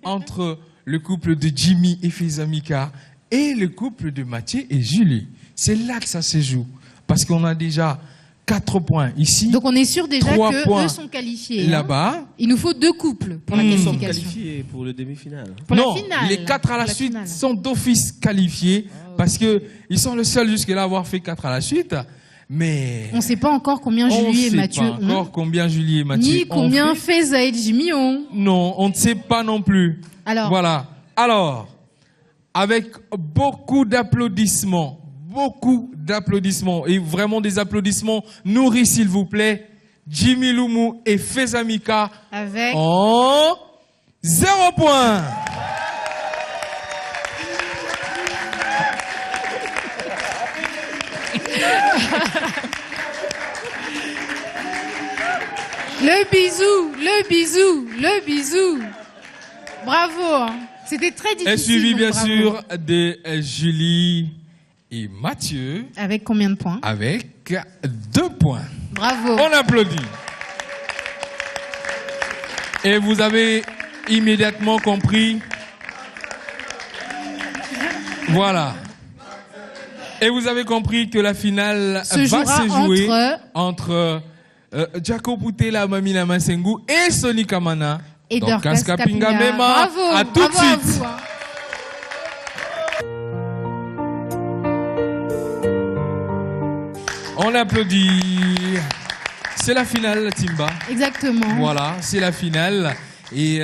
entre le couple de Jimmy et Fezamika et le couple de Mathieu et Julie. C'est là que ça se joue. Parce qu'on a déjà 4 points ici. Donc on est sûr déjà 3 que points eux sont qualifiés. là-bas. Il nous faut 2 couples pour la Nous sommes qualification. qualifiés pour le demi-finale. Pour Non, la finale. les 4 à la Pour suite finale. sont d'office qualifiés parce que ils sont le seul jusque-là à avoir fait 4 à la suite. Mais On ne sait pas encore combien on Julie et sait Mathieu pas encore ont, combien Julie et Mathieu ni ont combien fait. Feza et Jimmy ont. Non, on ne sait pas non plus. Alors, Voilà. Alors, avec beaucoup d'applaudissements, et vraiment des applaudissements nourris, s'il vous plaît, Jimmy Loumou et Feza Mika avec en 0 points. le bisou. Bravo. Hein. C'était très difficile. Et suivi donc bien bravo. sûr de Julie et Mathieu Avec combien de points? avec 2 points. Bravo. On applaudit. Et vous avez immédiatement compris. Voilà. Et vous avez compris que la finale Se va jouera se jouer entre Jaco Putela, Mamina Masengu et Sony Kamana. et Donc, Dorcas Kapinga Kapinga. Mema. Bravo. À tout de Bravo à suite. vous, hein. On applaudit. C'est la finale, Timba. Exactement. Voilà, c'est la finale. Et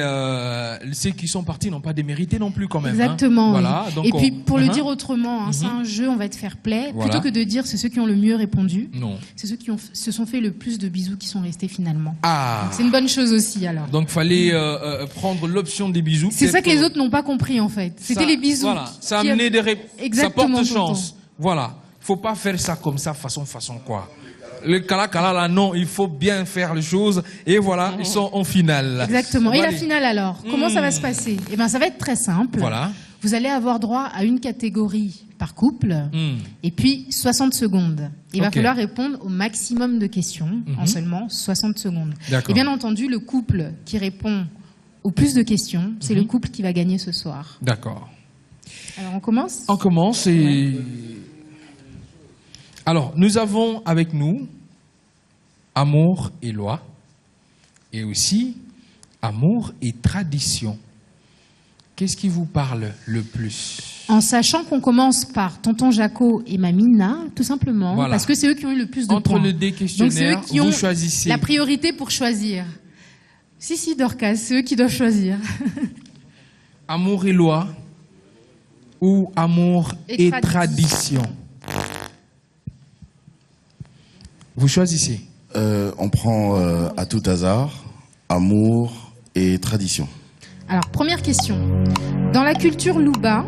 ceux qui sont partis n'ont pas démérité non plus quand même. Exactement. Hein. oui. Voilà, donc Et puis, pour le Uh-huh. dire autrement, hein, c'est un jeu, on va être fair play. Voilà. Plutôt que de dire c'est ceux qui ont le mieux répondu, Non. c'est ceux qui se sont fait le plus de bisous qui sont restés finalement. Ah. C'est une bonne chose aussi alors. Donc fallait prendre l'option des bisous. C'est ça que Peut-être, les autres n'ont pas compris en fait. C'était ça- les bisous. Voilà, ça a qui amené des Exactement, ça porte tonton. chance. Voilà, faut pas faire ça comme ça façon quoi. Le kala là non, il faut bien faire les choses et voilà, ils sont en finale. Exactement. Et Bon, la allez. finale alors, comment ça va se passer? Eh bien, ça va être très simple. Voilà. Vous allez avoir droit à une catégorie par couple et puis 60 secondes. Il va Ok. falloir répondre au maximum de questions en seulement 60 secondes. D'accord. Et bien entendu, le couple qui répond au plus de questions, c'est le couple qui va gagner ce soir. D'accord. Alors on commence? On commence et alors nous avons avec nous amour et loi et aussi amour et tradition. Qu'est-ce qui vous parle le plus? En sachant qu'on commence par tonton Jaco et Mamina, tout simplement, Voilà. parce que c'est eux qui ont eu le plus de Entre points. les deux questionnaires, Donc c'est eux qui vous ont choisissez. la priorité pour choisir. Si, Dorcas, c'est eux qui doivent choisir. Amour et loi ou amour Et et tradition? Vous choisissez. On prend à tout hasard amour et tradition. Alors, première question. Dans la culture Louba,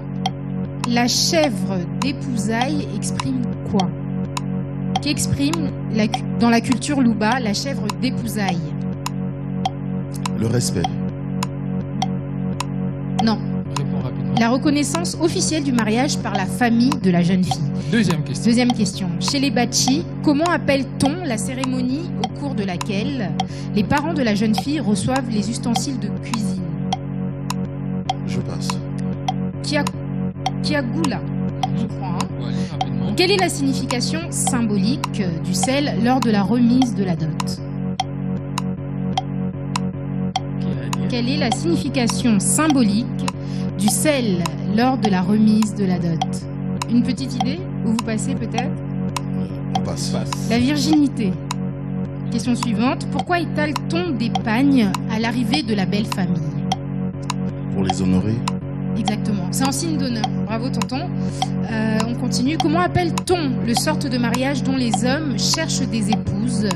la chèvre d'épousailles exprime quoi? Qui exprime dans la culture Louba la chèvre d'épousailles? Le respect. Non. Réponds rapidement. La reconnaissance officielle du mariage par la famille de la jeune fille. Deuxième question. Deuxième question. Chez les Bachi, comment appelle-t-on la cérémonie au cours de laquelle les parents de la jeune fille reçoivent les ustensiles de cuisine? Je passe. Kiagula, je crois. Hein. Bon, allez, rapidement. Quelle est la signification symbolique du sel lors de la remise de la dot? Quelle est la signification symbolique du sel lors de la remise de la dot? Une petite idée? Ou vous passez peut-être? On passe. La virginité. Question suivante. Pourquoi étale-t-on des pagnes à l'arrivée de la belle famille? Pour les honorer. Exactement. C'est en signe d'honneur. Bravo, tonton. On continue. Comment appelle-t-on le sorte de mariage dont les hommes cherchent des épouses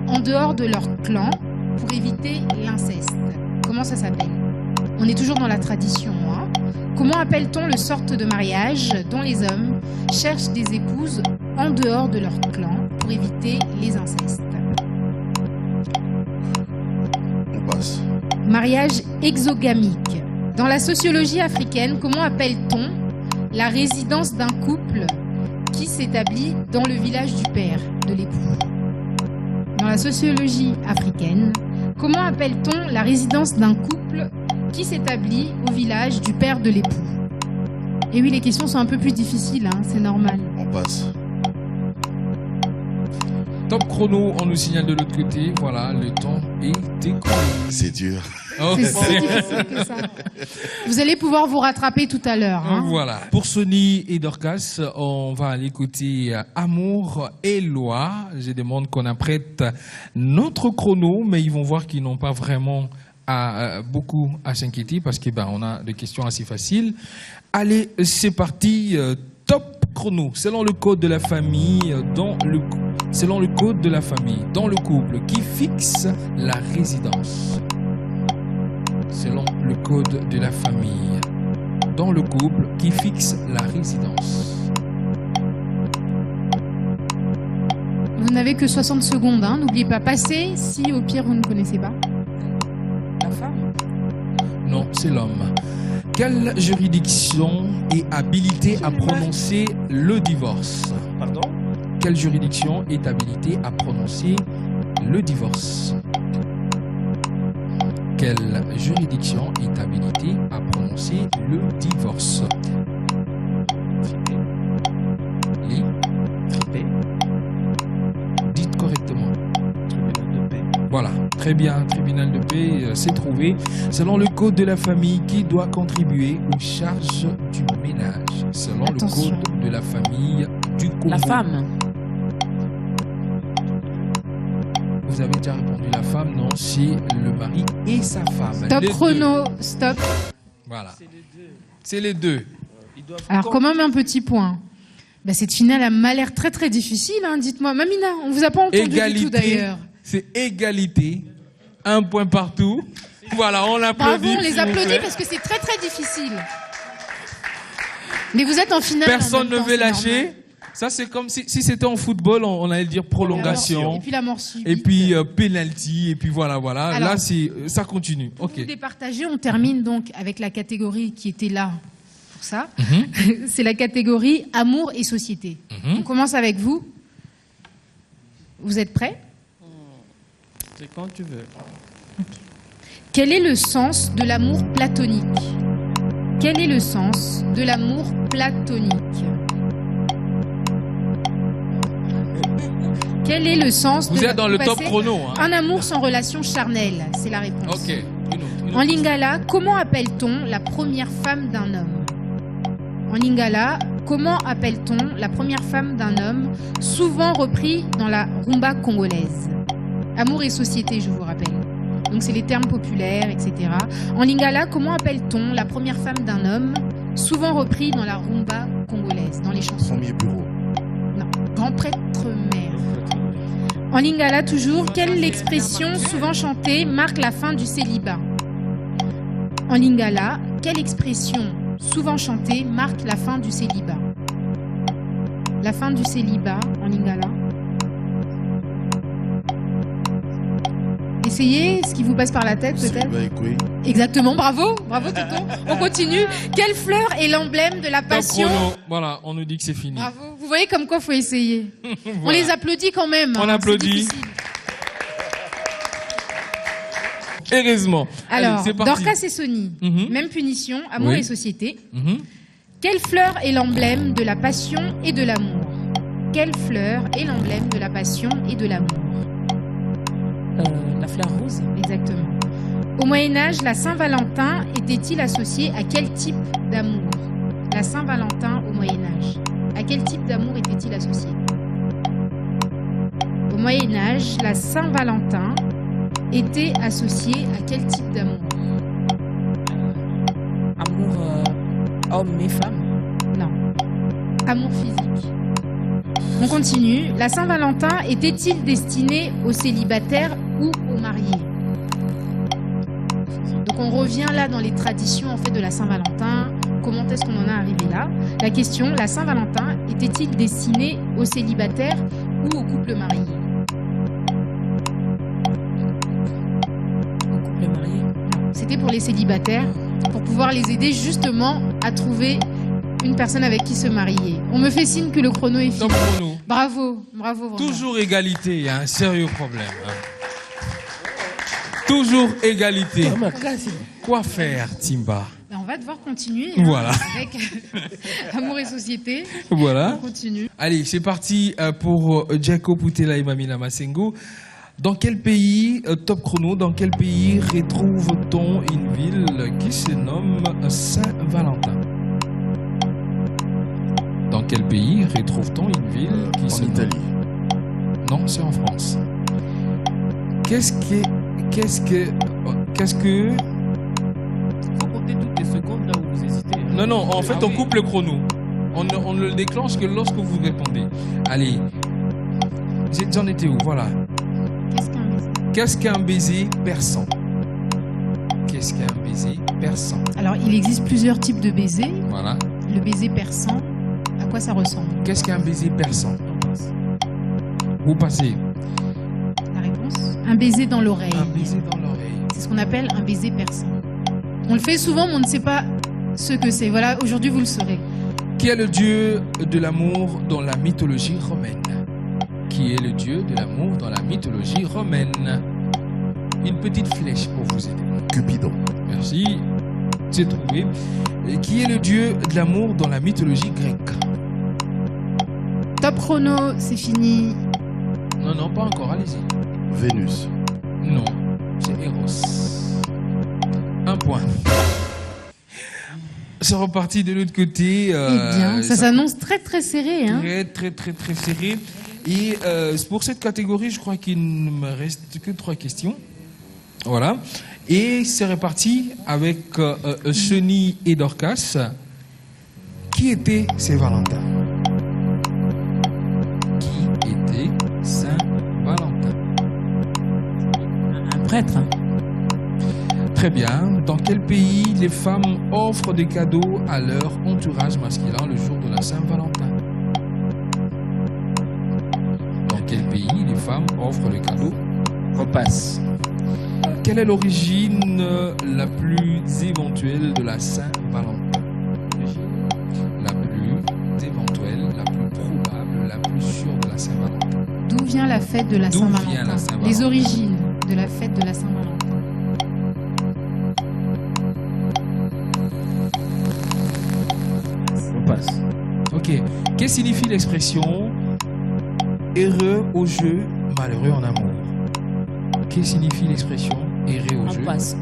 en dehors de leur clan pour éviter l'inceste? Comment ça s'appelle? On est toujours dans la tradition. Hein. Comment appelle-t-on le sorte de mariage dont les hommes cherchent des épouses en dehors de leur clan pour éviter les incestes? On passe. Mariage exogamique. Dans la sociologie africaine, comment appelle-t-on la résidence d'un couple qui s'établit dans le village du père de l'époux? Dans la sociologie africaine, comment appelle-t-on la résidence d'un couple qui s'établit au village du père de l'époux? Et oui, les questions sont un peu plus difficiles, hein, c'est normal. On passe. Top chrono, on nous signale de l'autre côté. Voilà, le temps est écoulé. C'est dur. Oh, C'est si difficile que ça. Vous allez pouvoir vous rattraper tout à l'heure. Hein. Voilà. Pour Sony et Dorcas, on va aller écouter Amour et Loi. Je demande qu'on apprête notre chrono, mais ils vont voir qu'ils n'ont pas vraiment beaucoup à s'inquiéter parce que on a des questions assez faciles. Allez, c'est parti. Top chrono. Selon le code de la famille, selon le code de la famille, dans le couple, qui fixe la résidence. Selon le code de la famille, dans le couple, qui fixe la résidence. Vous n'avez que 60 secondes, hein. N'oubliez pas, passez si au pire vous ne connaissez pas. La femme. Non, c'est l'homme. Quelle juridiction est habilitée à prononcer le divorce? Pardon? Quelle juridiction est habilitée à prononcer le divorce? Quelle juridiction est habilitée à prononcer le divorce? Lis. Dites correctement. Tribunal de paix. Voilà, très bien, tribunal de paix, c'est trouvé. Selon le code de la famille, qui doit contribuer aux charges du ménage? Selon Attention. le code de la famille du Congo. La femme. Vous avez déjà répondu la femme, non, c'est le mari et sa femme. Top Les chrono, deux. stop. Voilà. C'est les deux. Alors quand même un petit point. Cette finale m'a l'air très très difficile, hein. Dites-moi. Mamina, on vous a pas entendu du tout Égalité, d'ailleurs. c'est égalité. Un point partout. Voilà, on l'applaudit. Bravo, on les s'il vous applaudit plaît. parce que c'est très très difficile. Mais vous êtes en finale. Personne en ne même temps, veut c'est lâcher. normal. Ça, c'est comme si c'était en football, on allait dire prolongation. Et puis la mort subite. Et puis penalty, et puis voilà. Alors, là, ça continue. Pour Ok. vous départager, on termine donc avec la catégorie qui était là pour ça. C'est la catégorie amour et société. On commence avec vous. Vous êtes prêts? C'est quand tu veux. Quel est le sens de l'amour platonique? Quel est le sens de l'amour platonique? Quel est le sens Vous de... êtes dans le top passez chrono. Hein. Un amour sans relation charnelle, c'est la réponse. Ok. Une autre. En lingala, comment appelle-t-on la première femme d'un homme? En lingala, comment appelle-t-on la première femme d'un homme, souvent repris dans la rumba congolaise? Amour et société, je vous rappelle. Donc c'est les termes populaires, etc. En lingala, comment appelle-t-on la première femme d'un homme, souvent repris dans la rumba congolaise, dans les chansons? Premier bureau. Non, grand prêtre mère. En lingala, toujours, quelle expression souvent chantée marque la fin du célibat? En lingala, quelle expression souvent chantée marque la fin du célibat? La fin du célibat en lingala. Essayez ce qui vous passe par la tête peut-être. Exactement, bravo, bravo Tonton. On continue. Quelle fleur est l'emblème de la Top passion? chrono. Voilà, on nous dit que c'est fini. Bravo. Vous voyez comme quoi faut essayer. On Voilà. les applaudit quand même. On hein, applaudit. c'est difficile. Heureusement. Alors, Allez, c'est parti. Dorcas et Sony, même punition, amour Oui. et société. Mhm. Quelle fleur est l'emblème de la passion et de l'amour? Quelle fleur est l'emblème de la passion et de l'amour? La fleur rose. Exactement. Au Moyen-Âge, la Saint-Valentin était-il associé à quel type d'amour? La Saint-Valentin au Moyen-Âge. À quel type d'amour était-il associé? Au Moyen-Âge, la Saint-Valentin était associée à quel type d'amour? Amour homme et femme. Non. Amour physique. On continue. La Saint-Valentin était-il destiné aux célibataires ou aux mariés? Donc on revient là dans les traditions en fait de la Saint-Valentin. Comment est-ce qu'on en est arrivé là? La question, la Saint-Valentin était-il destiné aux célibataires ou aux couples mariés? Au couple marié. C'était pour les célibataires, pour pouvoir les aider justement à trouver une personne avec qui se marier. On me fait signe que le chrono est fini. Top chrono. Bravo, bravo. Vraiment. Toujours égalité, il y a un sérieux problème. Hein. Toujours égalité. Quoi faire, Timba? On va va devoir continuer. hein, Voilà. avec Amour et Société. Voilà. On continue. Allez, c'est parti pour Jaco Putela et Mamina Masengo. Dans quel pays, top chrono, dans quel pays retrouve-t-on une ville qui se nomme Saint-Valentin? Dans quel pays retrouve-t-on une ville qui se En Italie. Non, c'est en France. Qu'est-ce que Faut compter toutes les secondes là où vous hésitez. Non, non, en fait, Ah on oui. coupe le chrono. On ne le déclenche que lorsque vous répondez. Allez. J'en étais où? Voilà. Qu'est-ce qu'un baiser? Qu'est-ce qu'un baiser persan? Qu'est-ce qu'un baiser persan? Alors, il existe plusieurs types de baisers. Voilà. Le baiser persan, à quoi ça ressemble? Qu'est-ce qu'un baiser persan? Vous passez. La réponse? Un baiser dans l'oreille. Un baiser dans l'oreille. C'est ce qu'on appelle un baiser persan. On le fait souvent, mais on ne sait pas ce que c'est. Voilà, aujourd'hui, vous le saurez. Qui est le dieu de l'amour dans la mythologie romaine? Qui est le dieu de l'amour dans la mythologie romaine? Une petite flèche pour vous aider. Cupidon. Merci. C'est trouvé. Et qui est le dieu de l'amour dans la mythologie grecque? Top chrono, c'est fini. Non, non, pas encore. Allez-y. Vénus. Non, c'est Eros. Un point. C'est reparti de l'autre côté. Eh bien, ça s'annonce très très serré. Hein. Très serré. Et pour cette catégorie, je crois qu'il ne me reste que 3 questions. Voilà. Et c'est reparti avec Chenille et Dorcas. Qui était Saint-Valentin? Qui était Saint-Valentin? Un prêtre. Très bien. Dans quel pays les femmes offrent des cadeaux à leur entourage masculin le jour de la Saint-Valentin? Dans quel pays les femmes offrent des cadeaux? On passe. Quelle est l'origine la plus éventuelle de la Saint-Valentin? La plus éventuelle, la plus probable, la plus sûre de la Saint-Valentin. D'où vient la fête de la D'où vient la Saint-Valentin? Saint-Valentin? Les origines de la fête de la Saint-Valentin. On passe. Ok. Que signifie l'expression heureux au jeu, malheureux en amour? Que signifie l'expression heureux au On jeu, passe.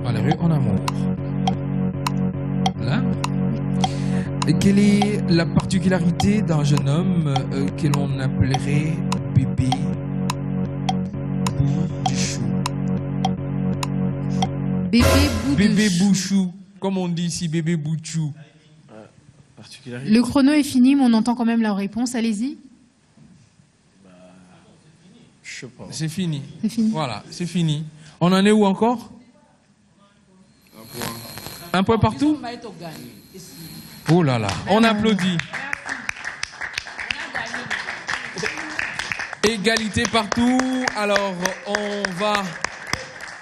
malheureux en amour? Là. Et quelle est la particularité d'un jeune homme que l'on appellerait bébé Bouchou? Bébé bout Bébé de chou. Bouchou, comme on dit ici, bébé Bouchou. Le chrono est fini, mais on entend quand même la réponse. Allez-y. Je sais pas. C'est fini. C'est fini. Voilà, c'est fini. On en est où encore? Un point partout? Oh là là, on applaudit. Égalité partout. Alors, on va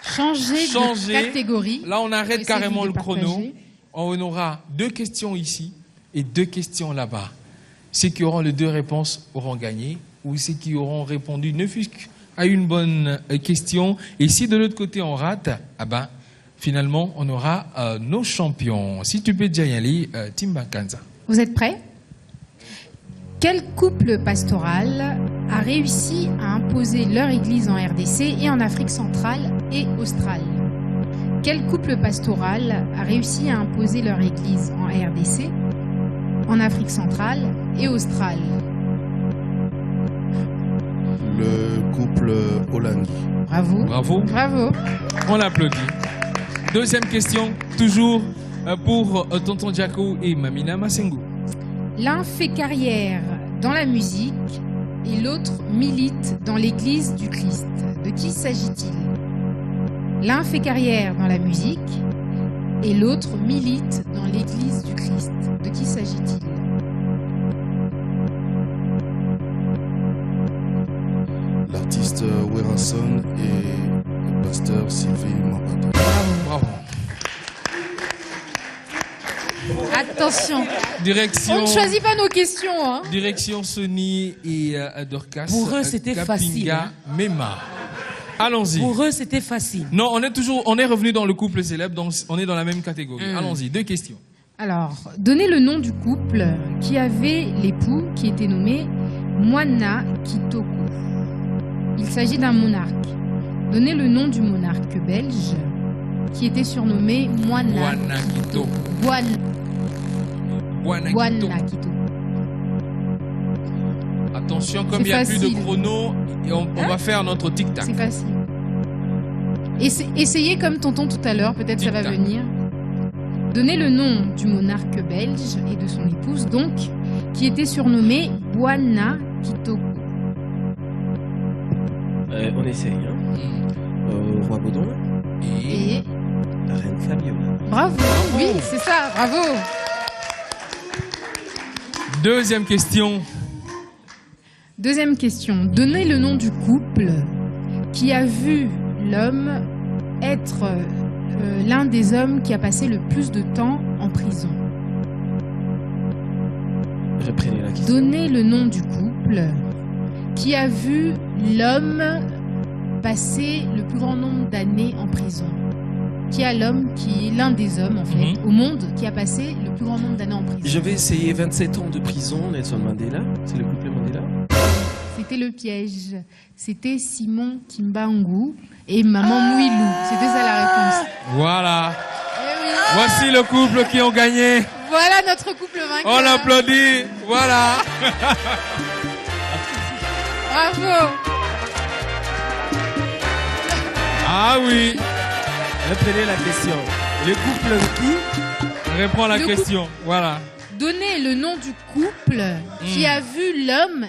Changer de catégorie. Là, on arrête Essayer carrément de le chrono. départager. On aura 2 questions ici et 2 questions là-bas. Ceux qui auront les 2 réponses auront gagné, ou ceux qui auront répondu ne fût-ce qu'à une bonne question. Et si de l'autre côté on rate, ah ben, finalement, on aura nos champions. Si tu peux déjà y aller, Timba Kanza. Vous êtes prêts? Quel couple pastoral a réussi à imposer leur église en RDC et en Afrique centrale et australe? Quel couple pastoral a réussi à imposer leur église en RDC, en Afrique centrale et australe? Le couple Olangi. Bravo. Bravo. Bravo. On applaudit. Deuxième question, toujours pour Tonton Jaco et Mamina Masengo. L'un fait carrière dans la musique et l'autre milite dans l'église du Christ. De qui s'agit-il? L'un fait carrière dans la musique et l'autre milite dans l'église du Christ. De qui s'agit-il? L'artiste Werason et le pasteur Sylvie Mambata. Bravo. Attention. Direction. On ne choisit pas nos questions. Hein. Direction Sony et Dorcas. Pour eux, c'était Kapinga, facile, hein. Mema. Allons-y. Pour eux, c'était facile. Non, on est revenu dans le couple célèbre, donc on est dans la même catégorie. Allons-y, 2 questions. Alors, donnez le nom du couple qui avait l'époux qui était nommé Moana Kitoko. Il s'agit d'un monarque. Donnez le nom du monarque belge qui était surnommé Moana Kitoko. Moana Kitoko. Attention, comme il n'y a plus de chrono, on va faire notre tic-tac. C'est facile. Essayez comme tonton tout à l'heure, peut-être ça va venir. Donnez le nom du monarque belge et de son épouse, donc, qui était surnommé Moana Kitoko. On essaye. Roi Baudouin et la reine Fabiola. Bravo, oui, c'est ça, bravo. Deuxième question. Donnez le nom du couple qui a vu l'homme être l'un des hommes qui a passé le plus de temps en prison. Reprenez la question. Donnez le nom du couple qui a vu l'homme passer le plus grand nombre d'années en prison. Qui est l'un des hommes, en fait, au monde qui a passé le plus grand nombre d'années en prison. Je vais essayer 27 ans de prison, Nelson Mandela. C'est le couple Mandela. C'était le piège. C'était Simon Kimbangu et Maman Mouilou. C'était ça la réponse. Voilà. Voici le couple qui ont gagné. Voilà notre couple vainqueur. On applaudit. Voilà. Bravo. Ah oui. Reprenez la question. Le couple qui Reprends la question. Voilà. Donnez le nom du couple qui a vu l'homme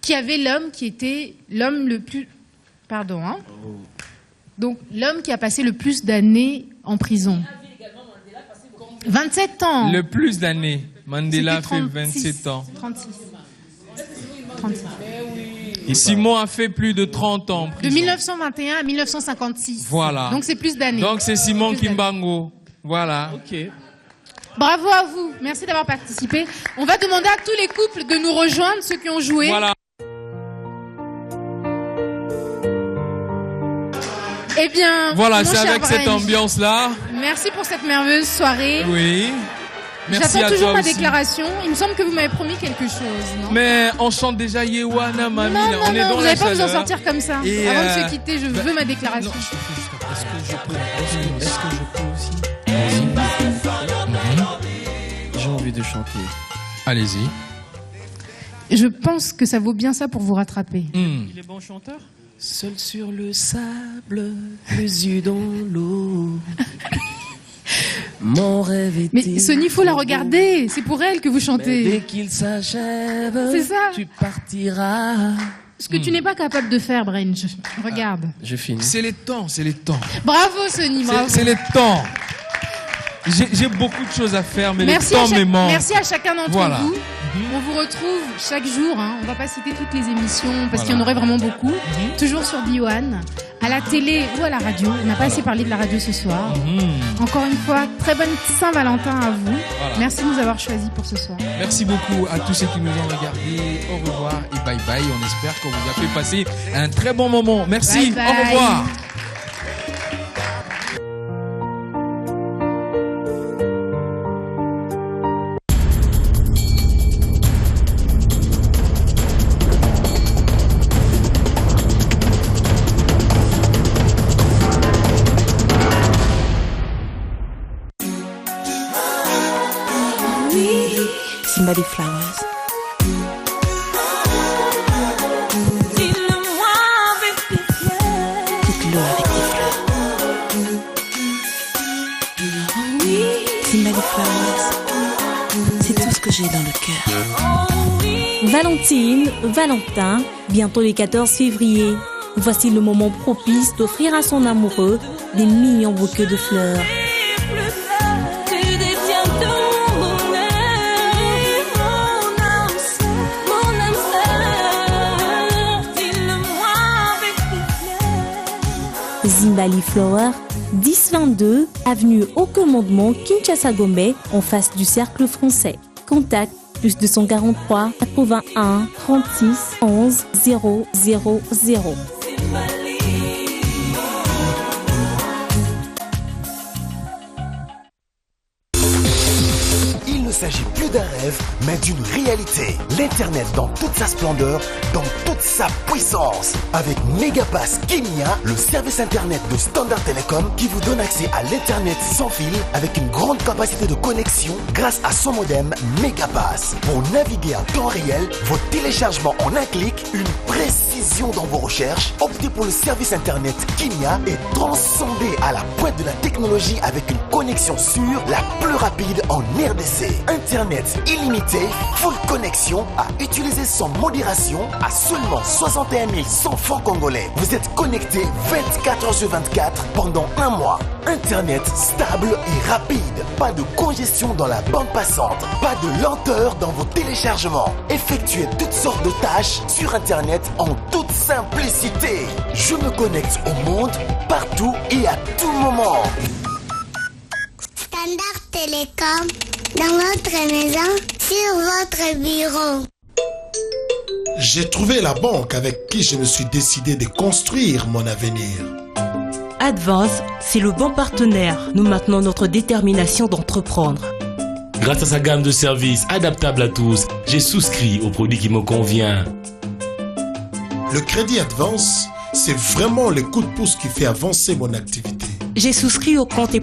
qui avait l'homme qui était l'homme le plus... Pardon, hein. Donc, l'homme qui a passé le plus d'années en prison. 27 ans. Le plus d'années. Mandela fait 27 ans. 36. Et Simon a fait plus de 30 ans en prison. De 1921 à 1956. Voilà. Donc, c'est plus d'années. Donc, c'est Simon Kimbangu. Voilà. Ok. Bravo à vous. Merci d'avoir participé. On va demander à tous les couples de nous rejoindre, ceux qui ont joué. Voilà. Eh bien, voilà, mon c'est cher avec cette Brian, ambiance-là. Merci pour cette merveilleuse soirée. Oui. Merci J'attends à toujours toi ma aussi. déclaration. Il me semble que vous m'avez promis quelque chose, non? Mais on chante déjà Yewana Mami. Non, là. On est dans vous la n'allez pas vous en chaleur. sortir comme ça. Et Avant de se quitter, je veux ma déclaration. Est-ce que je peux aussi J'ai envie de chanter. Allez-y. Je pense que ça vaut bien ça pour vous rattraper. Il est bon chanteur? Seul sur le sable, les yeux dans l'eau. Mon rêve était... Mais Sony, il faut la regarder. C'est pour elle que vous Mais chantez. dès qu'il s'achève, C'est ça. tu partiras. Ce que tu n'es pas capable de faire, Branch. Regarde. Je finis. C'est les temps, c'est les temps. Bravo, Sony. Bravo. C'est les temps. J'ai beaucoup de choses à faire, mais Merci le temps me manque. Merci à chacun d'entre Voilà. vous. On vous retrouve chaque jour. On ne va pas citer toutes les émissions parce Voilà. qu'il y en aurait vraiment beaucoup. Toujours sur D1, à la télé ou à la radio. On n'a pas assez parlé de la radio ce soir. Encore une fois, très bonne Saint-Valentin à vous. Voilà. Merci de nous avoir choisis pour ce soir. Merci beaucoup à tous ceux qui nous ont regardés. Au revoir et bye bye. On espère qu'on vous a fait passer un très bon moment. Merci. Bye bye. Au revoir. Simba des Flowers. Dis-le-moi avec tes fleurs. Dites-le avec tes fleurs. Oui. Simba des Flowers. C'est tout ce que j'ai dans le cœur. Valentine, Valentin, bientôt le 14 février. Voici le moment propice d'offrir à son amoureux des mignons bouquets de fleurs. Tu détiens tout mon bonheur, mon âme sœur. Dis-le-moi avec tes fleurs. Zimbali Flower, 1022, avenue Au Commandement, Kinshasa Gombe, en face du Cercle français. Contact plus 243 81 36 11 000. Il ne s'agit plus d'un rêve, mais d'une réalité. L'Internet dans toute sa splendeur, dans toute sa puissance. Avec Megapass Kenya, le service Internet de Standard Telecom qui vous donne accès à l'Internet sans fil avec une grande capacité de connexion grâce à son modem Megapass. Pour naviguer en temps réel, vos téléchargements en un clic, une précision dans vos recherches, optez pour le service Internet Kenya et transcendez à la pointe de la technologie avec une connexion sûre, la plus rapide en RDC. Internet illimité, full connexion à utiliser sans modération à seulement 61 100 francs congolais. Vous êtes connecté 24h/24 pendant un mois. Internet stable et rapide. Pas de congestion dans la bande passante. Pas de lenteur dans vos téléchargements. Effectuez toutes sortes de tâches sur Internet en toute simplicité. Je me connecte au monde, partout et à tout moment. Standard Télécom, dans votre maison, sur votre bureau. J'ai trouvé la banque avec qui je me suis décidé de construire mon avenir. Advance, c'est le bon partenaire. Nous maintenons notre détermination d'entreprendre. Grâce à sa gamme de services adaptable à tous, j'ai souscrit au produit qui me convient. Le crédit Advance, c'est vraiment le coup de pouce qui fait avancer mon activité. J'ai souscrit au compte